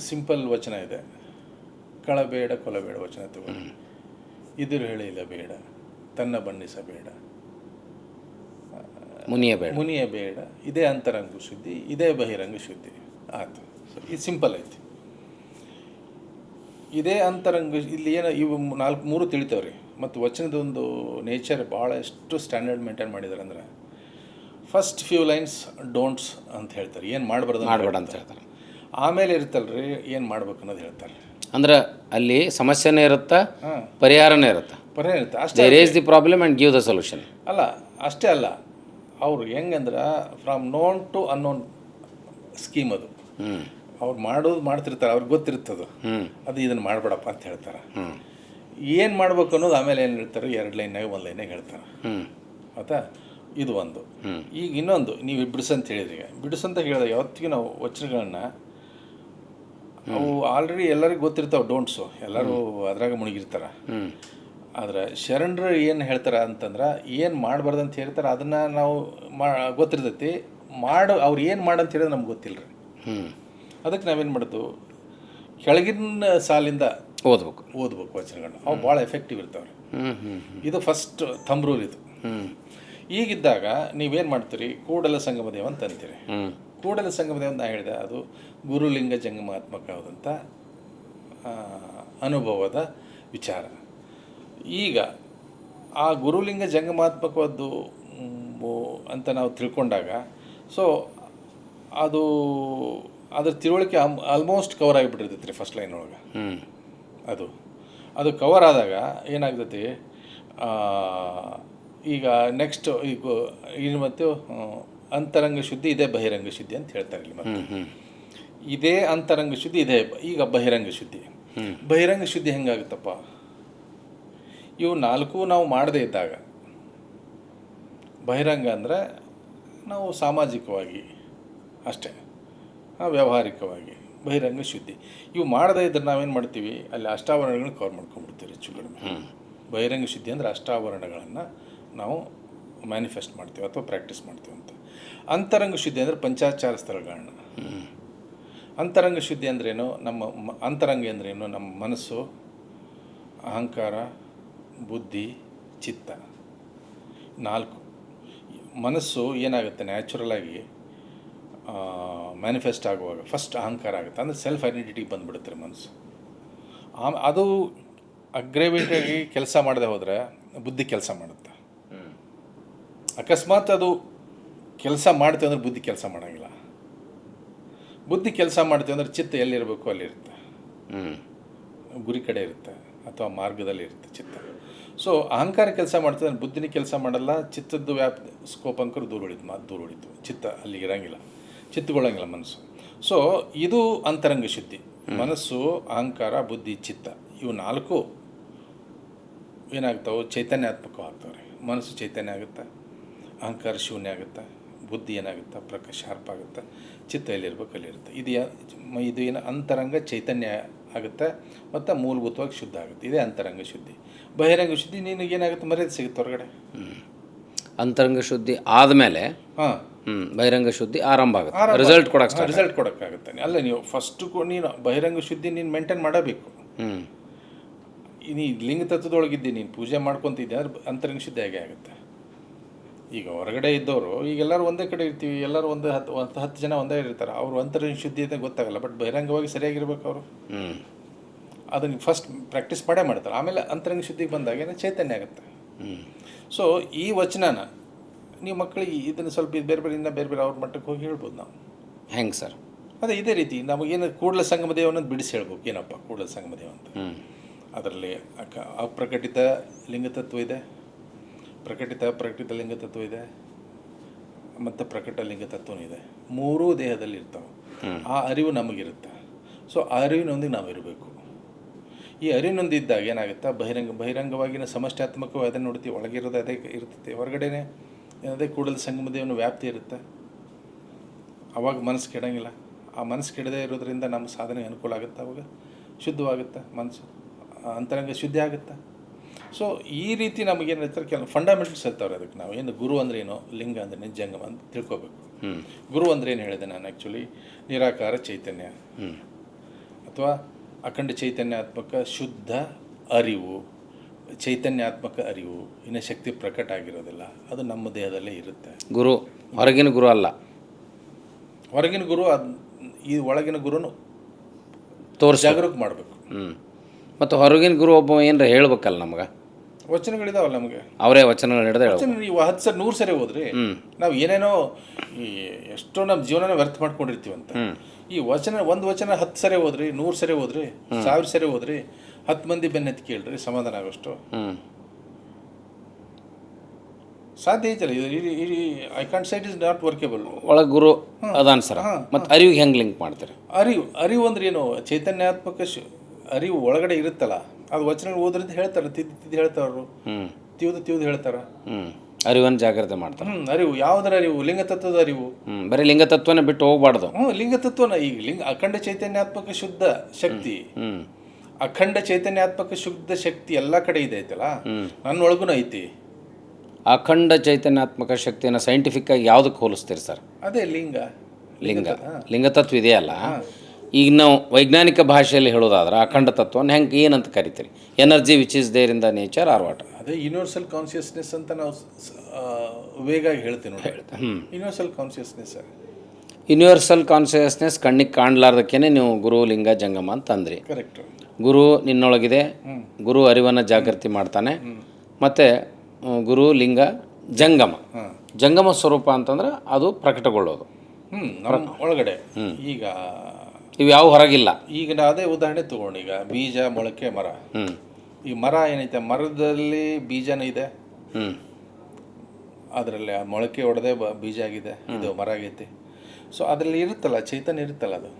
ಸಿಂಪಲ್ ವಚನ ಇದೆ, ಕಳಬೇಡ ಕೊಲಬೇಡ ವಚನ ತಗೊಂಡು, ಇದುರು ಹೇಳಿಲ್ಲ ಬೇಡ, ತನ್ನ ಬಣ್ಣಿಸಬೇಡ, ಮುನಿಯ ಬೇಡ, ಇದೇ ಅಂತರಂಗ ಶುದ್ಧಿ, ಇದೇ ಬಹಿರಂಗ ಶುದ್ಧಿ. ಆಯ್ತು, ಇದು ಸಿಂಪಲ್ ಐತಿ. ಇದೇ ಅಂತರಂಗ, ಇಲ್ಲಿ ಏನು ಇವು 4-3 ತಿಳಿತಾವ್ರಿ. ಮತ್ತು ವಚನದೊಂದು ನೇಚರ್ ಭಾಳ ಎಷ್ಟು ಸ್ಟ್ಯಾಂಡರ್ಡ್ ಮೇಂಟೈನ್ ಮಾಡಿದ್ದಾರೆ ಅಂದರೆ, ಫಸ್ಟ್ ಫ್ಯೂ ಲೈನ್ಸ್ ಡೋಂಟ್ಸ್ ಅಂತ ಹೇಳ್ತಾರೆ, ಏನು ಮಾಡಬಾರ್ದು ಮಾಡಬೇಡ ಅಂತ ಹೇಳ್ತಾರೆ. ಆಮೇಲೆ ಇರುತ್ತಲ್ರಿ ಏನು ಮಾಡ್ಬೇಕು ಅನ್ನೋದು ಹೇಳ್ತಾರೆ. ಅಂದ್ರೆ ಅಲ್ಲಿ ಸಮಸ್ಯೆನೇ ಇರುತ್ತಾ, ಪರಿಹಾರನೇ ಇರುತ್ತಾ? ಪರಿಹಾರ ಇರುತ್ತೆ ಅಷ್ಟೇ. They raise the problem and give the solution. ಅಲ್ಲ, ಅಷ್ಟೇ ಅಲ್ಲ, ಅವ್ರು ಹೆಂಗಂದ್ರೆ from known to unknown scheme ಅದು. ಅವ್ರು ಮಾಡ್ತಿರ್ತಾರೆ, ಅವ್ರಿಗೆ ಗೊತ್ತಿರ್ತದೆ ಅದು ಇದನ್ನು ಮಾಡಬೇಡಪ್ಪ ಅಂತ ಹೇಳ್ತಾರೆ. ಏನು ಮಾಡ್ಬೇಕು ಅನ್ನೋದು ಆಮೇಲೆ ಏನು ಹೇಳ್ತಾರೆ, 2 ಲೈನ್ನಾಗ 1 ಲೈನಾಗ ಹೇಳ್ತಾರೆ. ಆಯ್ತಾ? ಇದು ಒಂದು. ಈಗ ಇನ್ನೊಂದು, ನೀವು ಬಿಡಿಸಂತ ಹೇಳಿದ್ರಿ. ಬಿಡಿಸಂತ ಹೇಳಿದಾಗ ಯಾವತ್ತಿಗೂ ನಾವು ವಚನಗಳನ್ನು ಅವು ಆಲ್ರೆಡಿ ಎಲ್ಲರಿಗೂ ಗೊತ್ತಿರ್ತಾವೆ ಡೋಂಟ್ಸು, ಎಲ್ಲರೂ ಅದ್ರಾಗ ಮುಳುಗಿರ್ತಾರೆ. ಆದ್ರೆ ಶರಣರು ಏನು ಹೇಳ್ತಾರೆ ಅಂತಂದ್ರೆ, ಏನು ಮಾಡಬಾರ್ದು ಅಂತ ಹೇಳ್ತಾರೆ ಅದನ್ನು ನಾವು ಗೊತ್ತಿರ್ತೈತಿ. ಅವ್ರು ಏನು ಮಾಡಂತ ಹೇಳಿದ್ರೆ ನಮ್ಗೆ ಗೊತ್ತಿಲ್ಲ ರೀ. ಅದಕ್ಕೆ ನಾವೇನು ಮಾಡೋದು, ಕೆಳಗಿನ ಸಾಲಿಂದ ಓದ್ಬೇಕು ವಚನಗಳನ್ನ. ಅವು ಭಾಳ ಎಫೆಕ್ಟಿವ್ ಇರ್ತಾವೆ ರೀ. ಇದು ಫಸ್ಟ್ ಥಂಬ್ ರೂಲ್ ಇದು. ಈಗಿದ್ದಾಗ ನೀವೇನು ಮಾಡ್ತೀರಿ, ಕೂಡಲ ಸಂಗಮ ದೇವ ಅಂತ ಅಂತೀರಿ. ಕೂಡಲ ಸಂಗಮ ದೇವ ಅಂತ ಹೇಳಿದೆ, ಅದು ಗುರುಲಿಂಗ ಜಂಗಮಾತ್ಮಕವಾದಂಥ ಅನುಭವದ ವಿಚಾರ. ಈಗ ಆ ಗುರುಲಿಂಗ ಜಂಗಮಾತ್ಮಕವಾದ್ದು ಅಂತ ನಾವು ತಿಳ್ಕೊಂಡಾಗ, ಸೊ ಅದ್ರ ತಿಳುವಳಿಕೆ ಆಲ್ಮೋಸ್ಟ್ ಕವರ್ ಆಗಿಬಿಟ್ಟಿರ್ತೈತೆ ರೀ ಫಸ್ಟ್ ಲೈನ್ ಒಳಗೆ. ಅದು ಕವರ್ ಆದಾಗ ಏನಾಗ್ತೈತಿ, ಈಗ ನೆಕ್ಸ್ಟ್ ಈಗ ಮತ್ತು ಅಂತರಂಗ ಶುದ್ಧಿ ಇದೇ ಬಹಿರಂಗ ಶುದ್ಧಿ ಅಂತ ಹೇಳ್ತಾರೆ ಇಲ್ಲಿ. ಮತ್ತೆ ಇದೇ ಅಂತರಂಗ ಶುದ್ಧಿ ಇದೇ ಈಗ ಬಹಿರಂಗ ಶುದ್ಧಿ. ಬಹಿರಂಗ ಶುದ್ಧಿ ಹೆಂಗಾಗುತ್ತಪ್ಪ, ಇವು 4 ನಾವು ಮಾಡದೇ ಇದ್ದಾಗ, ಬಹಿರಂಗ ಅಂದರೆ ನಾವು ಸಾಮಾಜಿಕವಾಗಿ ಅಷ್ಟೇ, ವ್ಯಾವಹಾರಿಕವಾಗಿ ಬಹಿರಂಗ ಶುದ್ಧಿ. ಇವು ಮಾಡದೇ ಇದ್ರೆ ನಾವೇನು ಮಾಡ್ತೀವಿ, ಅಲ್ಲಿ ಅಷ್ಟಾವರಣಗಳನ್ನ ಕವರ್ ಮಾಡ್ಕೊಂಡ್ಬಿಡ್ತೀವಿ ಹೆಚ್ಚು ಕಡಿಮೆ. ಬಹಿರಂಗ ಶುದ್ಧಿ ಅಂದರೆ ಅಷ್ಟಾವರಣಗಳನ್ನು ನಾವು ಮ್ಯಾನಿಫೆಸ್ಟ್ ಮಾಡ್ತೀವಿ ಅಥವಾ ಪ್ರಾಕ್ಟೀಸ್ ಮಾಡ್ತೀವಿ ಅಂತ. ಅಂತರಂಗ ಶುದ್ಧಿ ಅಂದರೆ ಪಂಚಾಚಾರ ಸ್ಥಳಗಳನ್ನ. ಅಂತರಂಗ ಶುದ್ಧಿ ಅಂದ್ರೇನು, ನಮ್ಮ ಅಂತರಂಗ ಅಂದ್ರೇನು, ನಮ್ಮ ಮನಸ್ಸು, ಅಹಂಕಾರ, ಬುದ್ಧಿ, ಚಿತ್ತ, 4. ಮನಸ್ಸು ಏನಾಗುತ್ತೆ, ನ್ಯಾಚುರಲ್ ಆಗಿ ಮ್ಯಾನಿಫೆಸ್ಟ್ ಆಗುವಾಗ ಫಸ್ಟ್ ಅಹಂಕಾರ ಆಗುತ್ತೆ, ಅಂದರೆ ಸೆಲ್ಫ್ ಐಡೆಂಟಿಟಿಗೆ ಬಂದುಬಿಡುತ್ತೆ ಮನಸ್ಸು. ಅದು ಅಗ್ರೇವೇಟಾಗಿ ಕೆಲಸ ಮಾಡದೆ ಹೋದರೆ ಬುದ್ಧಿ ಕೆಲಸ ಮಾಡುತ್ತೆ. ಅಕಸ್ಮಾತ್ ಅದು ಕೆಲಸ ಮಾಡ್ತೀವಿ ಅಂದರೆ ಬುದ್ಧಿ ಕೆಲಸ ಮಾಡೋಂಗಿಲ್ಲ. ಬುದ್ಧಿ ಕೆಲಸ ಮಾಡ್ತೀವಿ ಅಂದರೆ ಚಿತ್ತ ಎಲ್ಲಿರಬೇಕು ಅಲ್ಲಿರುತ್ತೆ, ಗುರಿ ಕಡೆ ಇರುತ್ತೆ ಅಥವಾ ಮಾರ್ಗದಲ್ಲಿ ಇರುತ್ತೆ ಚಿತ್ತ. ಸೊ ಅಹಂಕಾರ ಕೆಲಸ ಮಾಡ್ತದೆ ಅಂದರೆ ಬುದ್ಧಿನ ಕೆಲಸ ಮಾಡಲ್ಲ, ಚಿತ್ತದ್ದು ಸ್ಕೋಪ್ ಅಂಕರು ದೂರ ಉಳಿತು. ಚಿತ್ತ ಅಲ್ಲಿ ಇರೋಂಗಿಲ್ಲ, ಚಿತ್ತಗೊಳ್ಳಂಗಿಲ್ಲ ಮನಸ್ಸು. ಸೊ ಇದು ಅಂತರಂಗ ಶುದ್ಧಿ. ಮನಸ್ಸು, ಅಹಂಕಾರ, ಬುದ್ಧಿ, ಚಿತ್ತ, ಇವು 4 ಏನಾಗ್ತಾವೆ, ಚೈತನ್ಯಾತ್ಮಕವಾಗ್ತಾವೆ ರೀ. ಮನಸ್ಸು ಚೈತನ್ಯ ಆಗುತ್ತೆ, ಅಹಂಕಾರ ಶೂನ್ಯ ಆಗುತ್ತೆ, ಬುದ್ಧಿ ಏನಾಗುತ್ತೆ ಶಾರ್ಪ್ ಆಗುತ್ತೆ, ಚಿತ್ತ ಎಲ್ಲಿರ್ಬೇಕು ಅಲ್ಲಿರುತ್ತೆ. ಇದು ಏನು ಅಂತರಂಗ ಚೈತನ್ಯ ಆಗುತ್ತೆ ಮತ್ತು ಮೂಲಭೂತವಾಗಿ ಶುದ್ಧ ಆಗುತ್ತೆ. ಇದೇ ಅಂತರಂಗ ಶುದ್ಧಿ. ಬಹಿರಂಗ ಶುದ್ಧಿ ನಿನಗೇನಾಗುತ್ತೆ, ಮರ್ಯಾದೆ ಸಿಗುತ್ತೆ ಹೊರಗಡೆ. ಅಂತರಂಗ ಶುದ್ಧಿ ಆದಮೇಲೆ ಬಹಿರಂಗ ಶುದ್ಧಿ ಆರಂಭ ಆಗುತ್ತೆ, ರಿಸಲ್ಟ್ ಕೊಡೋಕ್ಕಾಗುತ್ತೆ. ಅಲ್ಲ, ನೀವು ಫಸ್ಟು ನೀನು ಬಹಿರಂಗ ಶುದ್ಧಿ ನೀನು ಮೇಂಟೈನ್ ಮಾಡಬೇಕು. ನೀ ಲಿಂಗ ತತ್ವದೊಳಗಿದ್ದಿ, ನೀನು ಪೂಜೆ ಮಾಡ್ಕೊತಿದ್ದೆ ಅಂದ್ರೆ ಅಂತರಂಗ ಶುದ್ಧಿ ಆಗೇ ಆಗುತ್ತೆ. ಈಗ ಹೊರಗಡೆ ಇದ್ದವರು, ಈಗ ಎಲ್ಲರೂ ಒಂದೇ ಕಡೆ ಇರ್ತೀವಿ, ಎಲ್ಲರೂ 10 ಜನ ಒಂದೇ ಇರ್ತಾರೆ, ಅವರು ಅಂತರಂಗ ಶುದ್ಧಿ ಅಂತ ಗೊತ್ತಾಗಲ್ಲ. ಬಟ್ ಬಹಿರಂಗವಾಗಿ ಸರಿಯಾಗಿರ್ಬೇಕು ಅವರು. ಅದನ್ನು ಫಸ್ಟ್ ಪ್ರಾಕ್ಟೀಸ್ ಮಾಡ್ತಾರೆ. ಆಮೇಲೆ ಅಂತರಂಗ ಶುದ್ಧಿಗೆ ಬಂದಾಗ ಏನೋ ಚೈತನ್ಯ ಆಗುತ್ತೆ. ಸೊ ಈ ವಚನನ ನೀವು ಮಕ್ಕಳಿಗೆ ಇದನ್ನು ಸ್ವಲ್ಪ ಬೇರೆ ಬೇರೆ ಅವ್ರ ಮಟ್ಟಕ್ಕೆ ಹೋಗಿ ಹೇಳ್ಬೋದು ನಾವು. ಹೆಂಗೆ ಸರ್? ಅದೇ ಇದೇ ರೀತಿ ನಮಗೇನು ಕೂಡಲ ಸಂಗಮ ದೇವ ಅನ್ನೋದು ಬಿಡಿಸಿ ಹೇಳ್ಬೇಕು. ಏನಪ್ಪ ಕೂಡಲ ಸಂಗಮ ದೇವ ಅಂತ? ಅದರಲ್ಲಿ ಅಪ್ರಕಟಿತ ಲಿಂಗತತ್ವ ಇದೆ, ಪ್ರಕಟಿತ ಲಿಂಗತತ್ವ ಇದೆ, ಮತ್ತು ಪ್ರಕಟ ಲಿಂಗತತ್ವನೂ ಇದೆ. 3 ದೇಹದಲ್ಲಿ ಇರ್ತಾವೆ. ಆ ಅರಿವು ನಮಗಿರುತ್ತೆ. ಸೊ ಆ ಅರಿವಿನೊಂದಿಗೆ ನಾವು ಇರಬೇಕು. ಈ ಅರಿವಿನೊಂದಿದ್ದಾಗ ಏನಾಗುತ್ತೆ, ಬಹಿರಂಗವಾಗಿನ ಸಮಷ್ಟ್ಯಾತ್ಮಕವಾಗಿ ಅದನ್ನು ನೋಡ್ತೀವಿ, ಒಳಗಿರೋದು ಅದೇ ಇರ್ತೈತಿ, ಹೊರಗಡೆನೇ ಅದೇ ಕೂಡಲ ಸಂಗಮ ದೇವನ ವ್ಯಾಪ್ತಿ ಇರುತ್ತೆ. ಅವಾಗ ಮನಸ್ಸು ಕೆಡಂಗಿಲ್ಲ. ಆ ಮನಸ್ಸು ಕೆಡದೇ ಇರೋದ್ರಿಂದ ನಮ್ಮ ಸಾಧನೆಗೆ ಅನುಕೂಲ ಆಗುತ್ತೆ. ಅವಾಗ ಶುದ್ಧವಾಗುತ್ತೆ ಮನಸ್ಸು, ಅಂತರಂಗ ಶುದ್ಧಿ ಆಗುತ್ತೆ. ಸೊ ಈ ರೀತಿ ನಮಗೇನು ಹೇಳ್ತಾರೆ, ಕೆಲವು ಫಂಡಮೆಂಟಲ್ಸ್ ಇರ್ತಾವ್ರೆ. ಅದಕ್ಕೆ ನಾವು ಏನು ಗುರು ಅಂದ್ರೆ ಏನೋ, ಲಿಂಗ ಅಂದ್ರೆ ಜಂಗಮ ಅಂತ ತಿಳ್ಕೊಬೇಕು. ಗುರು ಅಂದ್ರೆ ಏನು ಹೇಳಿದೆ ನಾನು, ಆ್ಯಕ್ಚುಲಿ ನಿರಾಕಾರ ಚೈತನ್ಯ ಅಥವಾ ಅಖಂಡ ಚೈತನ್ಯಾತ್ಮಕ ಶುದ್ಧ ಅರಿವು, ಚೈತನ್ಯಾತ್ಮಕ ಅರಿವು, ಇನ್ನು ಶಕ್ತಿ ಪ್ರಕಟ ಆಗಿರೋದಿಲ್ಲ, ಅದು ನಮ್ಮ ದೇಹದಲ್ಲೇ ಇರುತ್ತೆ. ಗುರು ಹೊರಗಿನ ಗುರು ಅಲ್ಲ, ಹೊರಗಿನ ಗುರು ಈ ಒಳಗಿನ ಗುರುನು ಜಾಗರೂಕ ಮಾಡಬೇಕು. ಮತ್ತು ಹೊರಗಿನ ಗುರು ಒಬ್ಬ ಏನರ ಹೇಳ್ಬೇಕಲ್ಲ ನಮ್ಗೆ, ವಚನಗಳಿದಾವಲ್ಲ ನಮಗೆ, ಅವರೇ ವಚನಗಳು ಹಿಡಿದು ಹೇಳೋದು. ವಚನ ನೀವು 10 ಸರಿ 100 ಸರಿ ಹೋದ್ರಿ ನಾವು ಏನೇನೋ ಎಷ್ಟೋ ನಮ್ಮ ಜೀವನನ ವ್ಯರ್ಥ ಮಾಡ್ಕೊಂಡಿರ್ತೀವಂತ. ಈ ಒಂದು ವಚನ 10 ಸರಿ ಹೋದ್ರಿ, 100 ಸರಿ ಹೋದ್ರಿ, 1000 ಸರಿ ಹೋದ್ರಿ, 10 ಮಂದಿ ಬೆನ್ನೆತ್ತಿ ಕೇಳ್ರಿ, ಸಮಾಧಾನ ಆಗೋಷ್ಟು ಸಾಧ್ಯ ಐತಲ್ಲ. ಇದು I can't say it is not ವರ್ಕೇಬಲ್. ಒಳಗೆ ಗುರು ಅದಾನ ಸರ್. ಮತ್ತು ಅರಿವಿಗೆ ಹೆಂಗೆ ಲಿಂಕ್ ಮಾಡ್ತೀರಿ? ಅರಿವು ಅಂದ್ರೆ ಏನು? ಚೈತನ್ಯಾತ್ಮಕ ಅರಿವು ಒಳಗಡೆ ಇರುತ್ತಲ್ಲ, ಅದು ವಚನಗಳು ಓದ್ರಿಂದ ಹೇಳ್ತಾರೆ, ತಿದ್ದು ಹೇಳ್ತಾರು, ತಿವ್ದು ಹೇಳ್ತಾರ. ಅರಿವನ್ನು ಜಾಗ್ರತೆ ಮಾಡ್ತಾರೆ. ಅರಿವು ಯಾವುದರ ಅರಿವು? ಲಿಂಗತತ್ವದ ಅರಿವು. ಬರೀ ಲಿಂಗತತ್ವನೇ ಬಿಟ್ಟು ಹೋಗ್ಬಾರ್ದು. ಲಿಂಗತತ್ವನ ಈಗ ಅಖಂಡ ಚೈತನ್ಯಾತ್ಮಕ ಶುದ್ಧ ಶಕ್ತಿ, ಅಖಂಡ ಚೈತನ್ಯಾತ್ಮಕ ಶುದ್ಧ ಶಕ್ತಿ ಎಲ್ಲ ಕಡೆ ಇದೆ ಐತಲ್ಲ, ನನ್ನೊಳಗೂ ಐತಿ. ಅಖಂಡ ಚೈತನ್ಯಾತ್ಮಕ ಶಕ್ತಿಯನ್ನು ಸೈಂಟಿಫಿಕ್ ಆಗಿ ಯಾವುದಕ್ಕೆ ಹೋಲಿಸ್ತೀರಿ ಸರ್? ಅದೇ ಲಿಂಗತತ್ವ ಇದೆಯಲ್ಲ. ಈಗ ನಾವು ವೈಜ್ಞಾನಿಕ ಭಾಷೆಯಲ್ಲಿ ಹೇಳೋದಾದ್ರೆ ಅಖಂಡ ತತ್ವವನ್ನು ಹೆಂಗೆ ಏನಂತ ಕರಿತೀರಿ? Energy which is there in the nature or what? ಅದೇ ಯೂನಿವರ್ಸಲ್ ಕಾನ್ಷಿಯಸ್ನೆಸ್ ಅಂತ ನಾವು ವೇಗಾಗಿ ಹೇಳ್ತೀವಿ ನೋಡಿ. Universal consciousness. ಯೂನಿವರ್ಸಲ್ ಕಾನ್ಷಿಯಸ್ನೆಸ್ ಕಣ್ಣಿಗೆ ಕಾಣಲಾರ್ದಕ್ಕೇನೆ ನೀವು ಗುರು ಲಿಂಗ ಜಂಗಮ ಅಂತ ಅಂದ್ರಿ. ಕರೆಕ್ಟ್. ಗುರು ನಿನ್ನೊಳಗಿದೆ, ಗುರು ಅರಿವನ್ನು ಜಾಗೃತಿ ಮಾಡ್ತಾನೆ, ಮತ್ತು ಗುರು ಲಿಂಗ ಜಂಗಮ. ಜಂಗಮ ಸ್ವರೂಪ ಅಂತಂದ್ರೆ ಅದು ಪ್ರಕಟಗೊಳ್ಳೋದು ನಮ್ಮ ಒಳಗಡೆ. ಈಗ ಇವು ಯಾವ ಹೊರಗಿಲ್ಲ. ಈಗ ನಾ ಅದೇ ಉದಾಹರಣೆ ತಗೊಂಡು, ಈಗ ಬೀಜ, ಮೊಳಕೆ, ಮರ. ಈ ಮರ ಏನೈತೆ, ಮರದಲ್ಲಿ ಬೀಜನೂ ಇದೆ, ಅದರಲ್ಲಿ ಆ ಮೊಳಕೆ ಹೊಡೆದೇ ಬೀಜ ಆಗಿದೆ, ಇದು ಮರ ಆಗೈತಿ. ಸೊ ಅದರಲ್ಲಿ ಇರುತ್ತಲ್ಲ ಚೈತನ್ಯ ಇರುತ್ತಲ್ಲ, ಅದು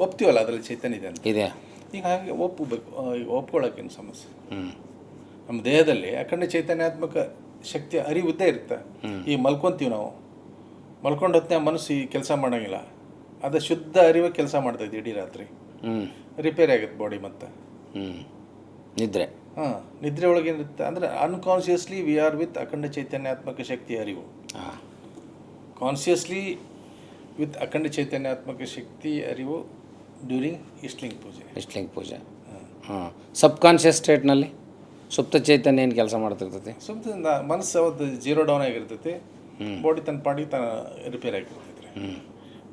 ಒಪ್ತೀವಲ್ಲ ಅದರಲ್ಲಿ ಚೈತನ್ಯ ಇದೆ ಅಂತ. ಇದೆ. ಈಗ ಹಾಗೆ ಒಪ್ಪಬೇಕು. ಒಪ್ಕೊಳ್ಳೋಕ್ಕೇನು ಸಮಸ್ಯೆ? ನಮ್ಮ ದೇಹದಲ್ಲಿ ಅಖಂಡ ಚೈತನ್ಯಾತ್ಮಕ ಶಕ್ತಿ ಅರಿವುದ್ದೇ ಇರುತ್ತೆ. ಈ ಮಲ್ಕೊಂತೀವಿ ನಾವು, ಮಲ್ಕೊಂಡು ಹೊತ್ತಿನ ಮನಸ್ಸು ಈ ಕೆಲಸ ಮಾಡೋಂಗಿಲ್ಲ, ಅದು ಶುದ್ಧ ಅರಿವು ಕೆಲಸ ಮಾಡ್ತಾಯಿದ್ವಿ ಇಡೀ ರಾತ್ರಿ. ರಿಪೇರಿ ಆಗುತ್ತೆ ಬಾಡಿ. ಮತ್ತು ನಿದ್ರೆ. ನಿದ್ರೆ ಒಳಗೇನಿರುತ್ತೆ ಅಂದರೆ ಅನ್ಕಾನ್ಷಿಯಸ್ಲಿ ವಿ ಆರ್ ವಿತ್ ಅಖಂಡ ಚೈತನ್ಯಾತ್ಮಕ ಶಕ್ತಿ ಅರಿವು. ಕಾನ್ಷಿಯಸ್ಲಿ ವಿತ್ ಅಖಂಡ ಚೈತನ್ಯಾತ್ಮಕ ಶಕ್ತಿ ಅರಿವು ಡ್ಯೂರಿಂಗ್ ಇಷ್ಟಲಿಂಗ ಪೂಜೆ. ಸಬ್ ಕಾನ್ಷಿಯಸ್ ಸ್ಟೇಟ್ನಲ್ಲಿ ಸುಪ್ತ ಚೈತನ್ಯ ಏನು ಕೆಲಸ ಮಾಡ್ತಿರ್ತೈತಿ? ಸುಪ್ತ ಮನಸ್ಸು ಅವತ್ತು 0 ಡೌನ್ ಆಗಿರ್ತೈತಿ, ಬಾಡಿ ತನ್ನ ಪಾಡಿಗೆ ತನ್ನ ರಿಪೇರ್ ಆಗಿರ್ತೈತಿ.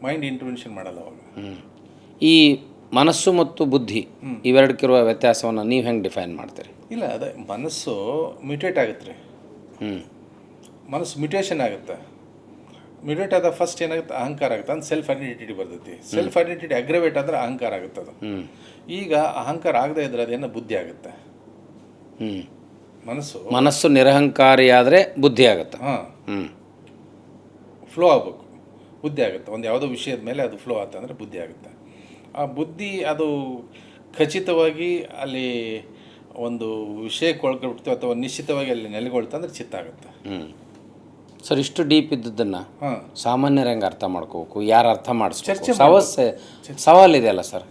ಮೈಂಡ್ ಇಂಟರ್ವೆನ್ಷನ್ ಮಾಡಲ್ಲ ಅವಾಗ. ಈ ಮನಸ್ಸು ಮತ್ತು ಬುದ್ಧಿ ಇವೆರಡಕ್ಕಿರುವ ವ್ಯತ್ಯಾಸವನ್ನು ನೀವು ಹೆಂಗೆ ಡಿಫೈನ್ ಮಾಡ್ತೀರಿ? ಇಲ್ಲ, ಅದೇ ಮನಸ್ಸು ಮ್ಯೂಟೇಟ್ ಆಗುತ್ತೆ ರೀ. ಮನಸ್ಸು ಮ್ಯೂಟೇಷನ್ ಆಗುತ್ತೆ. ಮ್ಯೂಟೇಟ್ ಆದ ಫಸ್ಟ್ ಏನಾಗುತ್ತೆ, ಅಹಂಕಾರ ಆಗುತ್ತೆ. ಅಂದ್ರೆ ಸೆಲ್ಫ್ ಐಡೆಂಟಿಟಿ ಬರ್ತೈತಿ. ಸೆಲ್ಫ್ ಐಡೆಂಟಿಟಿ ಅಗ್ರವೇಟ್ ಆದರೆ ಅಹಂಕಾರ ಆಗುತ್ತೆ ಅದು. ಈಗ ಅಹಂಕಾರ ಆಗದೆ ಇದ್ರೆ ಅದೇನೋ ಬುದ್ಧಿ ಆಗುತ್ತೆ. ಮನಸ್ಸು ನಿರಹಂಕಾರಿ ಆದರೆ ಬುದ್ಧಿ ಆಗುತ್ತೆ. ಫ್ಲೋ ಆಗ್ಬೇಕು, ಬುದ್ಧಿ ಆಗುತ್ತೆ. ಒಂದು ಯಾವುದೋ ವಿಷಯದ ಮೇಲೆ ಅದು ಫ್ಲೋ ಆಗುತ್ತೆ ಅಂದರೆ ಬುದ್ಧಿ ಆಗುತ್ತೆ. ಆ ಬುದ್ಧಿ ಅದು ಖಚಿತವಾಗಿ ಅಲ್ಲಿ ಒಂದು ವಿಷಯಕ್ಕೆ ಒಳಗಿಬಿಡ್ತೀವಿ ಅಥವಾ ನಿಶ್ಚಿತವಾಗಿ ಅಲ್ಲಿ ನೆಲೆಗೊಳ್ತಾ ಅಂದರೆ ಚಿತ್ತ ಆಗುತ್ತೆ. ಸರ್, ಇಷ್ಟು ಡೀಪ್ ಇದ್ದದ್ದನ್ನು ಸಾಮಾನ್ಯರು ಹೆಂಗೆ ಅರ್ಥ ಮಾಡ್ಕೋಬೇಕು? ಯಾರು ಅರ್ಥ ಮಾಡಿಸ್ಬೇಕು? ಸವಾಲಿದೆಯಲ್ಲ ಸರ್.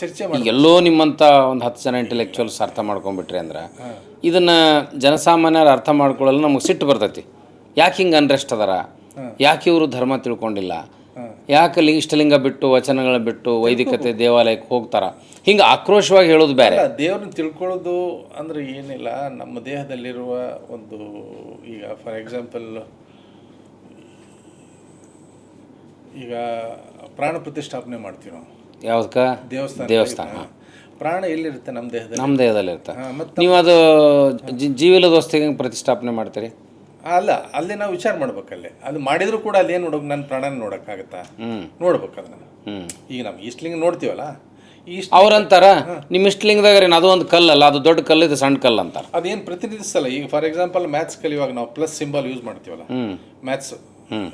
ಚರ್ಚೆ ಮಾಡಿ ಎಲ್ಲೋ ನಿಮ್ಮಂಥ ಒಂದು 10 ಜನ ಇಂಟೆಲೆಕ್ಚುವಲ್ಸ್ ಅರ್ಥ ಮಾಡ್ಕೊಂಡ್ಬಿಟ್ರಿ ಅಂದ್ರೆ ಇದನ್ನು ಜನಸಾಮಾನ್ಯರು ಅರ್ಥ ಮಾಡ್ಕೊಳ್ಳಲು ನಮಗೆ ಸಿಟ್ಟು ಬರ್ತೈತಿ. ಯಾಕೆ ಹಿಂಗೆ ಅನ್ರೆಸ್ಟ್ ಅದಾರ? ಯಾಕೆ ಇವರು ಧರ್ಮ ತಿಳ್ಕೊಂಡಿಲ್ಲ? ಯಾಕೆ ಇಷ್ಟಲಿಂಗ ಬಿಟ್ಟು ವಚನಗಳ ಬಿಟ್ಟು ವೈದಿಕತೆ ದೇವಾಲಯಕ್ಕೆ ಹೋಗ್ತಾರ? ಹಿಂಗೆ ಆಕ್ರೋಶವಾಗಿ ಹೇಳೋದು ಬೇರೆ. ದೇವ್ರನ್ನ ತಿಳ್ಕೊಳ್ಳೋದು ಅಂದರೆ ಏನಿಲ್ಲ, ನಮ್ಮ ದೇಹದಲ್ಲಿರುವ ಒಂದು, ಈಗ ಫಾರ್ ಎಕ್ಸಾಂಪಲ್ ಈಗ ಪ್ರಾಣ ಪ್ರತಿಷ್ಠಾಪನೆ ಮಾಡ್ತೀವಿ ನಾವು. ಯಾವ್ದಕ್ಕ? ದೇವಸ್ಥಾನ. ಪ್ರಾಣ ಎಲ್ಲಿರುತ್ತೆ? ನಮ್ಮ ದೇಹದಲ್ಲಿ ಇರುತ್ತೆ. ನೀವು ಅದು ಜೀವಿಲದ ವಸ್ತಿಗೆ ಪ್ರತಿಷ್ಠಾಪನೆ ಮಾಡ್ತೀರಿ? ಅಲ್ಲ, ಅಲ್ಲಿ ನಾವು ವಿಚಾರ ಮಾಡ್ಬೇಕಲ್ಲಿ. ಅದು ಮಾಡಿದ್ರು ಕೂಡ ಅಲ್ಲಿ ಏನು ನೋಡೋಕೆ, ನನ್ನ ಪ್ರಾಣನ ನೋಡೋಕ್ಕಾಗತ್ತಾ? ನೋಡ್ಬೇಕು ಅದನ್ನು. ಈಗ ನಾವು ಇಷ್ಟಲಿಂಗ ನೋಡ್ತೀವಲ್ಲ, ಅವ್ರಂತಾರ ನಿಮ್ಮ ಇಷ್ಟಲಿಂಗದಾಗ ಅದು ಒಂದು ಕಲ್ಲಲ್ಲ, ಅದು ದೊಡ್ಡ ಕಲ್ಲು, ಇದು ಸಣ್ಣ ಕಲ್ಲು ಅಂತಾರೆ. ಅದೇನು ಪ್ರತಿನಿಧಿಸಲ್ಲ. ಈಗ ಫಾರ್ ಎಕ್ಸಾಂಪಲ್ ಮ್ಯಾಥ್ಸ್ ಕಲಿಯುವಾಗ ನಾವು ಪ್ಲಸ್ ಸಿಂಬಲ್ ಯೂಸ್ ಮಾಡ್ತೀವಲ್ಲ, ಮ್ಯಾಥ್ಸ್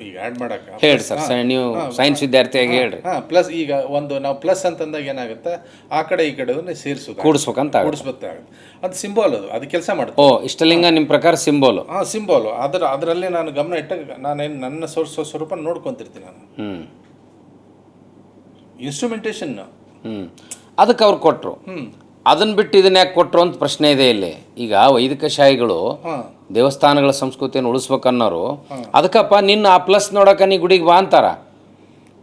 ಈಗ ಆ್ಯಡ್ ಮಾಡಕ್ಕೆ. ಹೇಳಿ ಸರ್, ನೀವು ಸೈನ್ಸ್ ವಿದ್ಯಾರ್ಥಿಯಾಗಿ ಹೇಳ್ರಿ. ಪ್ಲಸ್ ಈಗ ಒಂದು ನಾವು ಪ್ಲಸ್ ಅಂತಂದಾಗ ಏನಾಗುತ್ತೆ, ಆ ಕಡೆ ಈ ಕಡೆ ಸೇರಿಸೋದು, ಕೂಡಿಸ್ಬೇಕಾಗುತ್ತೆ. ಅದು ಸಿಂಬಲ್, ಅದು ಕೆಲಸ ಮಾಡುತ್ತೆ. ಇಷ್ಟಲಿಂಗ ನಿಮ್ಮ ಪ್ರಕಾರ ಸಿಂಬಲ್? ಸಿಂಬಲ್. ಅದರಲ್ಲಿ ನಾನು ಗಮನ ಇಟ್ಟಾಗ ನಾನೇನು ನನ್ನ ಸ್ವರೂಪ ನೋಡ್ಕೊತಿರ್ತೀನಿ ನಾನು. ಇನ್ಸ್ಟ್ರೂಮೆಂಟೇಷನ್ ಅದಕ್ಕೆ ಅವ್ರು ಕೊಟ್ಟರು. ಅದನ್ನು ಬಿಟ್ಟು ಇದನ್ನ ಯಾಕೆ ಕೊಟ್ಟರು ಅಂತ ಪ್ರಶ್ನೆ ಇದೆ ಇಲ್ಲಿ. ಈಗ ವೈದಿಕ ಶಾಹಿಗಳು ದೇವಸ್ಥಾನಗಳ ಸಂಸ್ಕೃತಿಯನ್ನು ಉಳಿಸ್ಬೇಕನ್ನೋರು, ಅದಕ್ಕಪ್ಪ ನಿನ್ನ ಆ ಪ್ಲಸ್ ನೋಡಕ್ಕೆ ನೀ ಗುಡಿಗೆ ಬಾ ಅಂತಾರ.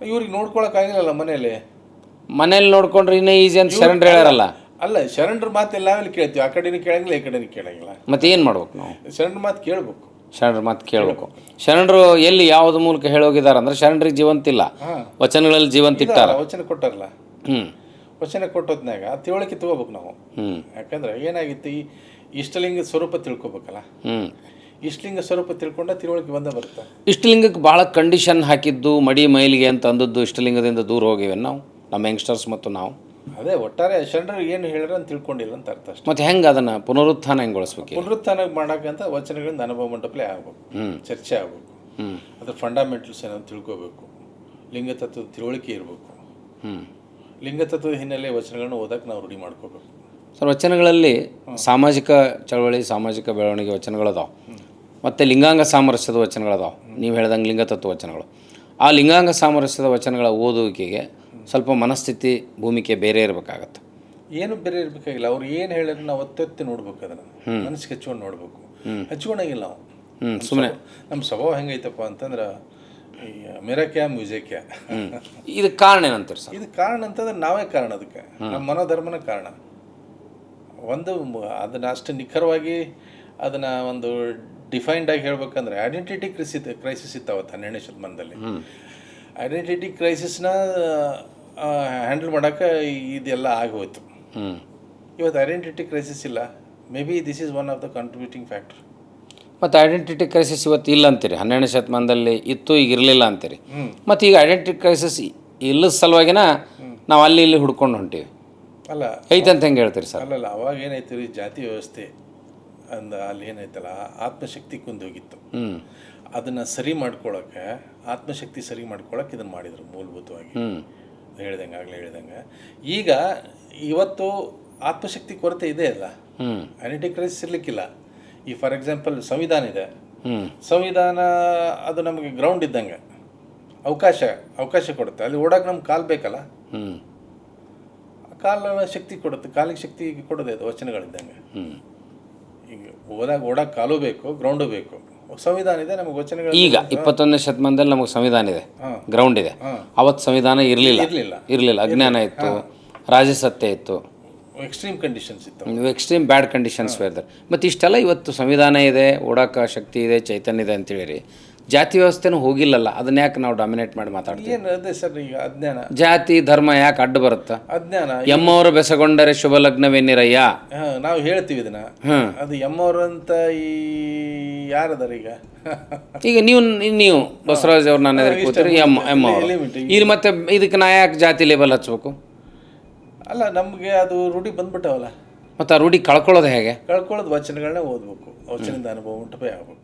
ಇವ್ರಿಗೆ ನೋಡ್ಕೊಳಕ್ಕಾಗಿಲ್ಲ ಮನೇಲಿ ನೋಡ್ಕೊಂಡ್ರೆ ಇನ್ನೂ ಈಸಿ ಅಂತ ಶರಣರು ಹೇಳ್ಯಾರಲ್ಲ. ಅಲ್ಲ, ಶರಣರ ಮಾತು ಎಲ್ಲಾವೆಲ್ಲ ಕೇಳ್ತೀವಿ, ಆ ಕಡೆನೂ ಕೇಳಂಗಿಲ್ಲ, ಈ ಕಡೆನೂ ಕೇಳಂಗಿಲ್ಲ. ಮತ್ತೆ ಏನು ಮಾಡ್ಬೇಕು ನಾವು? ಶರಣರ ಮಾತು ಕೇಳ್ಬೇಕು. ಶರಣರ ಮಾತು ಕೇಳಬೇಕು. ಶರಣರು ಎಲ್ಲಿ ಯಾವ್ದು ಮೂಲಕ ಹೇಳೋಗಿದ್ದಾರೆ ಅಂದ್ರೆ ಶರಣರಿಗೆ ಜೀವಂತಿಲ್ಲ, ವಚನಗಳಲ್ಲಿ ಜೀವಂತ ಇಟ್ಟಾರ. ವಚನ ಕೊಟ್ಟಾರಲ್ಲ, ವಚನ ಕೊಟ್ಟೋದ್ನಾಗ ತಿಳುವಳಿಕೆ ತಗೋಬೇಕು ನಾವು. ಯಾಕಂದ್ರೆ ಏನಾಗಿತ್ತು, ಇಷ್ಟಲಿಂಗ ಸ್ವರೂಪ ತಿಳ್ಕೊಬೇಕಲ್ಲ. ಇಷ್ಟಲಿಂಗ ಸ್ವರೂಪ ತಿಳ್ಕೊಂಡ ತಿಳುವಳಿಕೆ ಬರುತ್ತೆ. ಇಷ್ಟಲಿಂಗಕ್ಕೆ ಭಾಳ ಕಂಡೀಷನ್ ಹಾಕಿದ್ದು ಮಡಿ ಮೈಲಿಗೆ ಅಂತ ಅಂದದ್ದು ಇಷ್ಟಲಿಂಗದಿಂದ ದೂರ ಹೋಗಿವೆ ನಾವು, ನಮ್ಮ ಯಂಗ್ಸ್ಟರ್ಸ್ ಮತ್ತು ನಾವು. ಅದೇ ಒಟ್ಟಾರೆ ಶರಣರು ಏನು ಹೇಳ್ಯಾರ ಅಂತ ತಿಳ್ಕೊಂಡಿಲ್ಲ ಅಂತ ಅರ್ಥ ಅಷ್ಟೇ. ಮತ್ತು ಹೆಂಗೆ ಅದನ್ನು ಪುನರುತ್ಥಾನ ಹೆಂಗೊಳಿಸ್ಬೇಕು? ಪುನರುತ್ಥಾನ ಮಾಡೋಕ್ಕಂತ ವಚನಗಳಿಂದ ಅನುಭವ ಮಂಟಪಲೇ ಆಗ್ಬೇಕು, ಚರ್ಚೆ ಆಗ್ಬೇಕು, ಅದ್ರ ಫಂಡಮೆಂಟಲ್ಸ್ ಏನೋ ತಿಳ್ಕೊಬೇಕು, ಲಿಂಗತತ್ವದ ತಿಳುವಳಿಕೆ ಇರಬೇಕು. ಲಿಂಗತತ್ವದ ಹಿನ್ನೆಲೆ ವಚನಗಳನ್ನ ಓದಕ್ಕೆ ನಾವು ರೂಢಿ ಮಾಡ್ಕೋಬೇಕು. ಸರ್, ವಚನಗಳಲ್ಲಿ ಸಾಮಾಜಿಕ ಚಳವಳಿ, ಸಾಮಾಜಿಕ ಬೆಳವಣಿಗೆ ವಚನಗಳದಾವೆ, ಮತ್ತು ಲಿಂಗಾಂಗ ಸಾಮರಸ್ಯದ ವಚನಗಳದಾವೆ. ನೀವು ಹೇಳ್ದಂಗೆ ಲಿಂಗತತ್ವ ವಚನಗಳು. ಆ ಲಿಂಗಾಂಗ ಸಾಮರಸ್ಯದ ವಚನಗಳ ಓದುವಿಕೆಗೆ ಸ್ವಲ್ಪ ಮನಸ್ಥಿತಿ, ಭೂಮಿಕೆ ಬೇರೆ ಇರಬೇಕಾಗತ್ತೆ. ಏನು ಬೇರೆ ಇರಬೇಕಾಗಿಲ್ಲ. ಅವ್ರು ಏನು ಹೇಳಿದ್ರೆ ನಾವು ಒತ್ತಿ ನೋಡ್ಬೇಕು, ಅದನ್ನು ಮನಸ್ಸಿಗೆ ಹಚ್ಕೊಂಡು ನೋಡ್ಬೇಕು. ಹಚ್ಕೊಂಡಾಗಿಲ್ಲ ನಾವು. ಸುಮ್ಮನೆ ನಮ್ಮ ಸ್ವಭಾವ ಹೆಂಗೈತಪ್ಪ ಅಂತಂದ್ರೆ ಮೆರಕ್ಯಾ ಮ್ಯೂಸಿಕ್ಯಾ. ಇದಕ್ಕೆ ಕಾರಣ ಏನಂತೀರಿ ಸರ್? ಇದು ಕಾರಣ ಅಂತಂದ್ರೆ ನಾವೇ ಕಾರಣ. ಅದಕ್ಕೆ ನಮ್ಮ ಮನೋಧರ್ಮನ ಕಾರಣ. ಒಂದು ಅದನ್ನು ಅಷ್ಟು ನಿಖರವಾಗಿ ಅದನ್ನು ಒಂದು ಡಿಫೈನ್ಡ್ ಆಗಿ ಹೇಳ್ಬೇಕಂದ್ರೆ ಐಡೆಂಟಿಟಿ ಕ್ರೈಸಿಸ್ ಇತ್ತು ಅವತ್ತು 12ನೇ ಶತಮಾನದಲ್ಲಿ. ಐಡೆಂಟಿಟಿ ಕ್ರೈಸಿಸ್ನ ಹ್ಯಾಂಡಲ್ ಮಾಡೋಕ್ಕೆ ಇದೆಲ್ಲ ಆಗೋಯ್ತು. ಇವತ್ತು ಐಡೆಂಟಿಟಿ ಕ್ರೈಸಿಸ್ ಇಲ್ಲ. May be this is one of the contributing factor. ಮತ್ತು ಐಡೆಂಟಿಟಿ ಕ್ರೈಸಿಸ್ ಇವತ್ತು ಇಲ್ಲ ಅಂತೀರಿ, 12ನೇ ಶತಮಾನದಲ್ಲಿ ಇತ್ತು, ಈಗ ಇರಲಿಲ್ಲ ಅಂತೀರಿ. ಮತ್ತು ಈಗ ಐಡೆಂಟಿಟಿ ಕ್ರೈಸಿಸ್ ಇಲ್ಲದ ಸಲುವಾಗಿನ ನಾವು ಅಲ್ಲಿ ಇಲ್ಲಿ ಹುಡ್ಕೊಂಡು ಹೊಂಟೀವಿ. ಅಲ್ಲ ಐತಂತ ಹೆಂಗೆ ಹೇಳ್ತೀರಿ ಸರ್? ಅಲ್ಲಲ್ಲ, ಅವಾಗ ಏನಾಯ್ತು ರೀ, ಜಾತಿ ವ್ಯವಸ್ಥೆ ಅಲ್ಲಿ ಏನಾಯ್ತಲ್ಲ, ಆತ್ಮಶಕ್ತಿ ಕುಂದೋಗಿತ್ತು. ಅದನ್ನು ಸರಿ ಮಾಡ್ಕೊಳಕ್ಕೆ, ಆತ್ಮಶಕ್ತಿ ಸರಿ ಮಾಡ್ಕೊಳಕ್ಕೆ ಇದನ್ನು ಮಾಡಿದರು ಮೂಲಭೂತವಾಗಿ. ಆಗ್ಲೇ ಹೇಳ್ದಂಗೆ ಈಗ ಇವತ್ತು ಆತ್ಮಶಕ್ತಿ ಕೊರತೆ ಇದೆ ಅಲ್ಲ, ಐಡೆಂಟಿಟಿ ಕ್ರೈಸಿಸ್ ಇರಲಿಕ್ಕಿಲ್ಲ. ಈ ಫಾರ್ ಎಕ್ಸಾಂಪಲ್ ಸಂವಿಧಾನ ಇದೆ. ಸಂವಿಧಾನ ಅದು ನಮಗೆ ಗ್ರೌಂಡ್ ಇದ್ದಂಗೆ ಅವಕಾಶ ಕೊಡುತ್ತೆ. ಅಲ್ಲಿ ಓಡಕ್ಕೆ ನಮ್ಗೆ ಕಾಲು ಬೇಕಲ್ಲ, ಕಾಲ ಶಕ್ತಿ ಕೊಡುತ್ತೆ. ಕಾಲಿಗೆ ಶಕ್ತಿ ಕೊಡೋದೆ ಅದು ವಚನಗಳಿದ್ದಂಗೆ. ಈಗ ಓಡಕ್ಕೆ ಕಾಲು ಬೇಕು, ಗ್ರೌಂಡು ಬೇಕು. ಸಂವಿಧಾನ ಇದೆ ನಮಗೆ ವಚನಗಳು. ಈಗ 21ನೇ ಶತಮಾನದಲ್ಲಿ ನಮಗೆ ಸಂವಿಧಾನ ಇದೆ, ಗ್ರೌಂಡ್ ಇದೆ. ಅವತ್ತು ಸಂವಿಧಾನ ಇರಲಿಲ್ಲ, ಅಜ್ಞಾನ ಇತ್ತು, ರಾಜಸತ್ಯ ಇತ್ತು, ಎಕ್ಸ್ಟ್ರೀಮ್ ಕಂಡೀಷನ್ಸ್ ಇತ್ತು, ಎಕ್ಸ್ಟ್ರೀಮ್ ಬ್ಯಾಡ್ ಕಂಡೀಷನ್ಸ್ ಇರ್ತಾರೆ. ಮತ್ತು ಇಷ್ಟೆಲ್ಲ ಇವತ್ತು ಸಂವಿಧಾನ ಇದೆ, ಓಡಾಕ ಶಕ್ತಿ ಇದೆ, ಚೈತನ್ಯ ಇದೆ ಅಂತೇಳಿ ಜಾತಿ ವ್ಯವಸ್ಥೆನೂ ಹೋಗಿಲ್ಲಲ್ಲ. ಅದನ್ನ ಯಾಕೆ ನಾವು ಡಾಮಿನೇಟ್ ಮಾಡಿ ಮಾತಾಡ್ತೀವಿ? ಏನು ಅದೇ ಸರ್, ಈಗ ಅಜ್ಞಾನ. ಜಾತಿ ಧರ್ಮ ಯಾಕೆ ಅಡ್ಡ ಬರುತ್ತಾ? ಅಜ್ಞಾನ. ಎಮ್ಮವರು ಬೆಸಗೊಂಡರೆ ಶುಭ ಲಗ್ನವೇನಿರಯ್ಯ, ನಾವು ಹೇಳ್ತೀವಿ ಇದನ್ನ. ಅದು ಎಮ್ಮವರು ಅಂತ ಈ ಯಾರದಾರ ಈಗ ನೀವು ಬಸವರಾಜ್ ಅವ್ರು ನಾನು ಎದುರು ಕೂತ್ರಿ ಎಮ್ಮ ಇಲ್ಲಿ ಮತ್ತೆ ಇದಕ್ಕೆ ನಾ ಯಾಕೆ ಜಾತಿ ಲೇಬಲ್ ಹಚ್ಬೇಕು? ಅಲ್ಲ, ನಮಗೆ ಅದು ರೂಢಿ ಬಂದ್ಬಿಟ್ಟವಲ್ಲ. ಮತ್ತು ಆ ರೂಢಿ ಕಳ್ಕೊಳ್ಳೋದು ಹೇಗೆ? ಕಳ್ಕೊಳ್ಳೋದು ವಚನಗಳನ್ನ ಓದ್ಬೇಕು, ವಚನದ ಅನುಭವ ಮಂಟಪ ಆಗ್ಬೇಕು.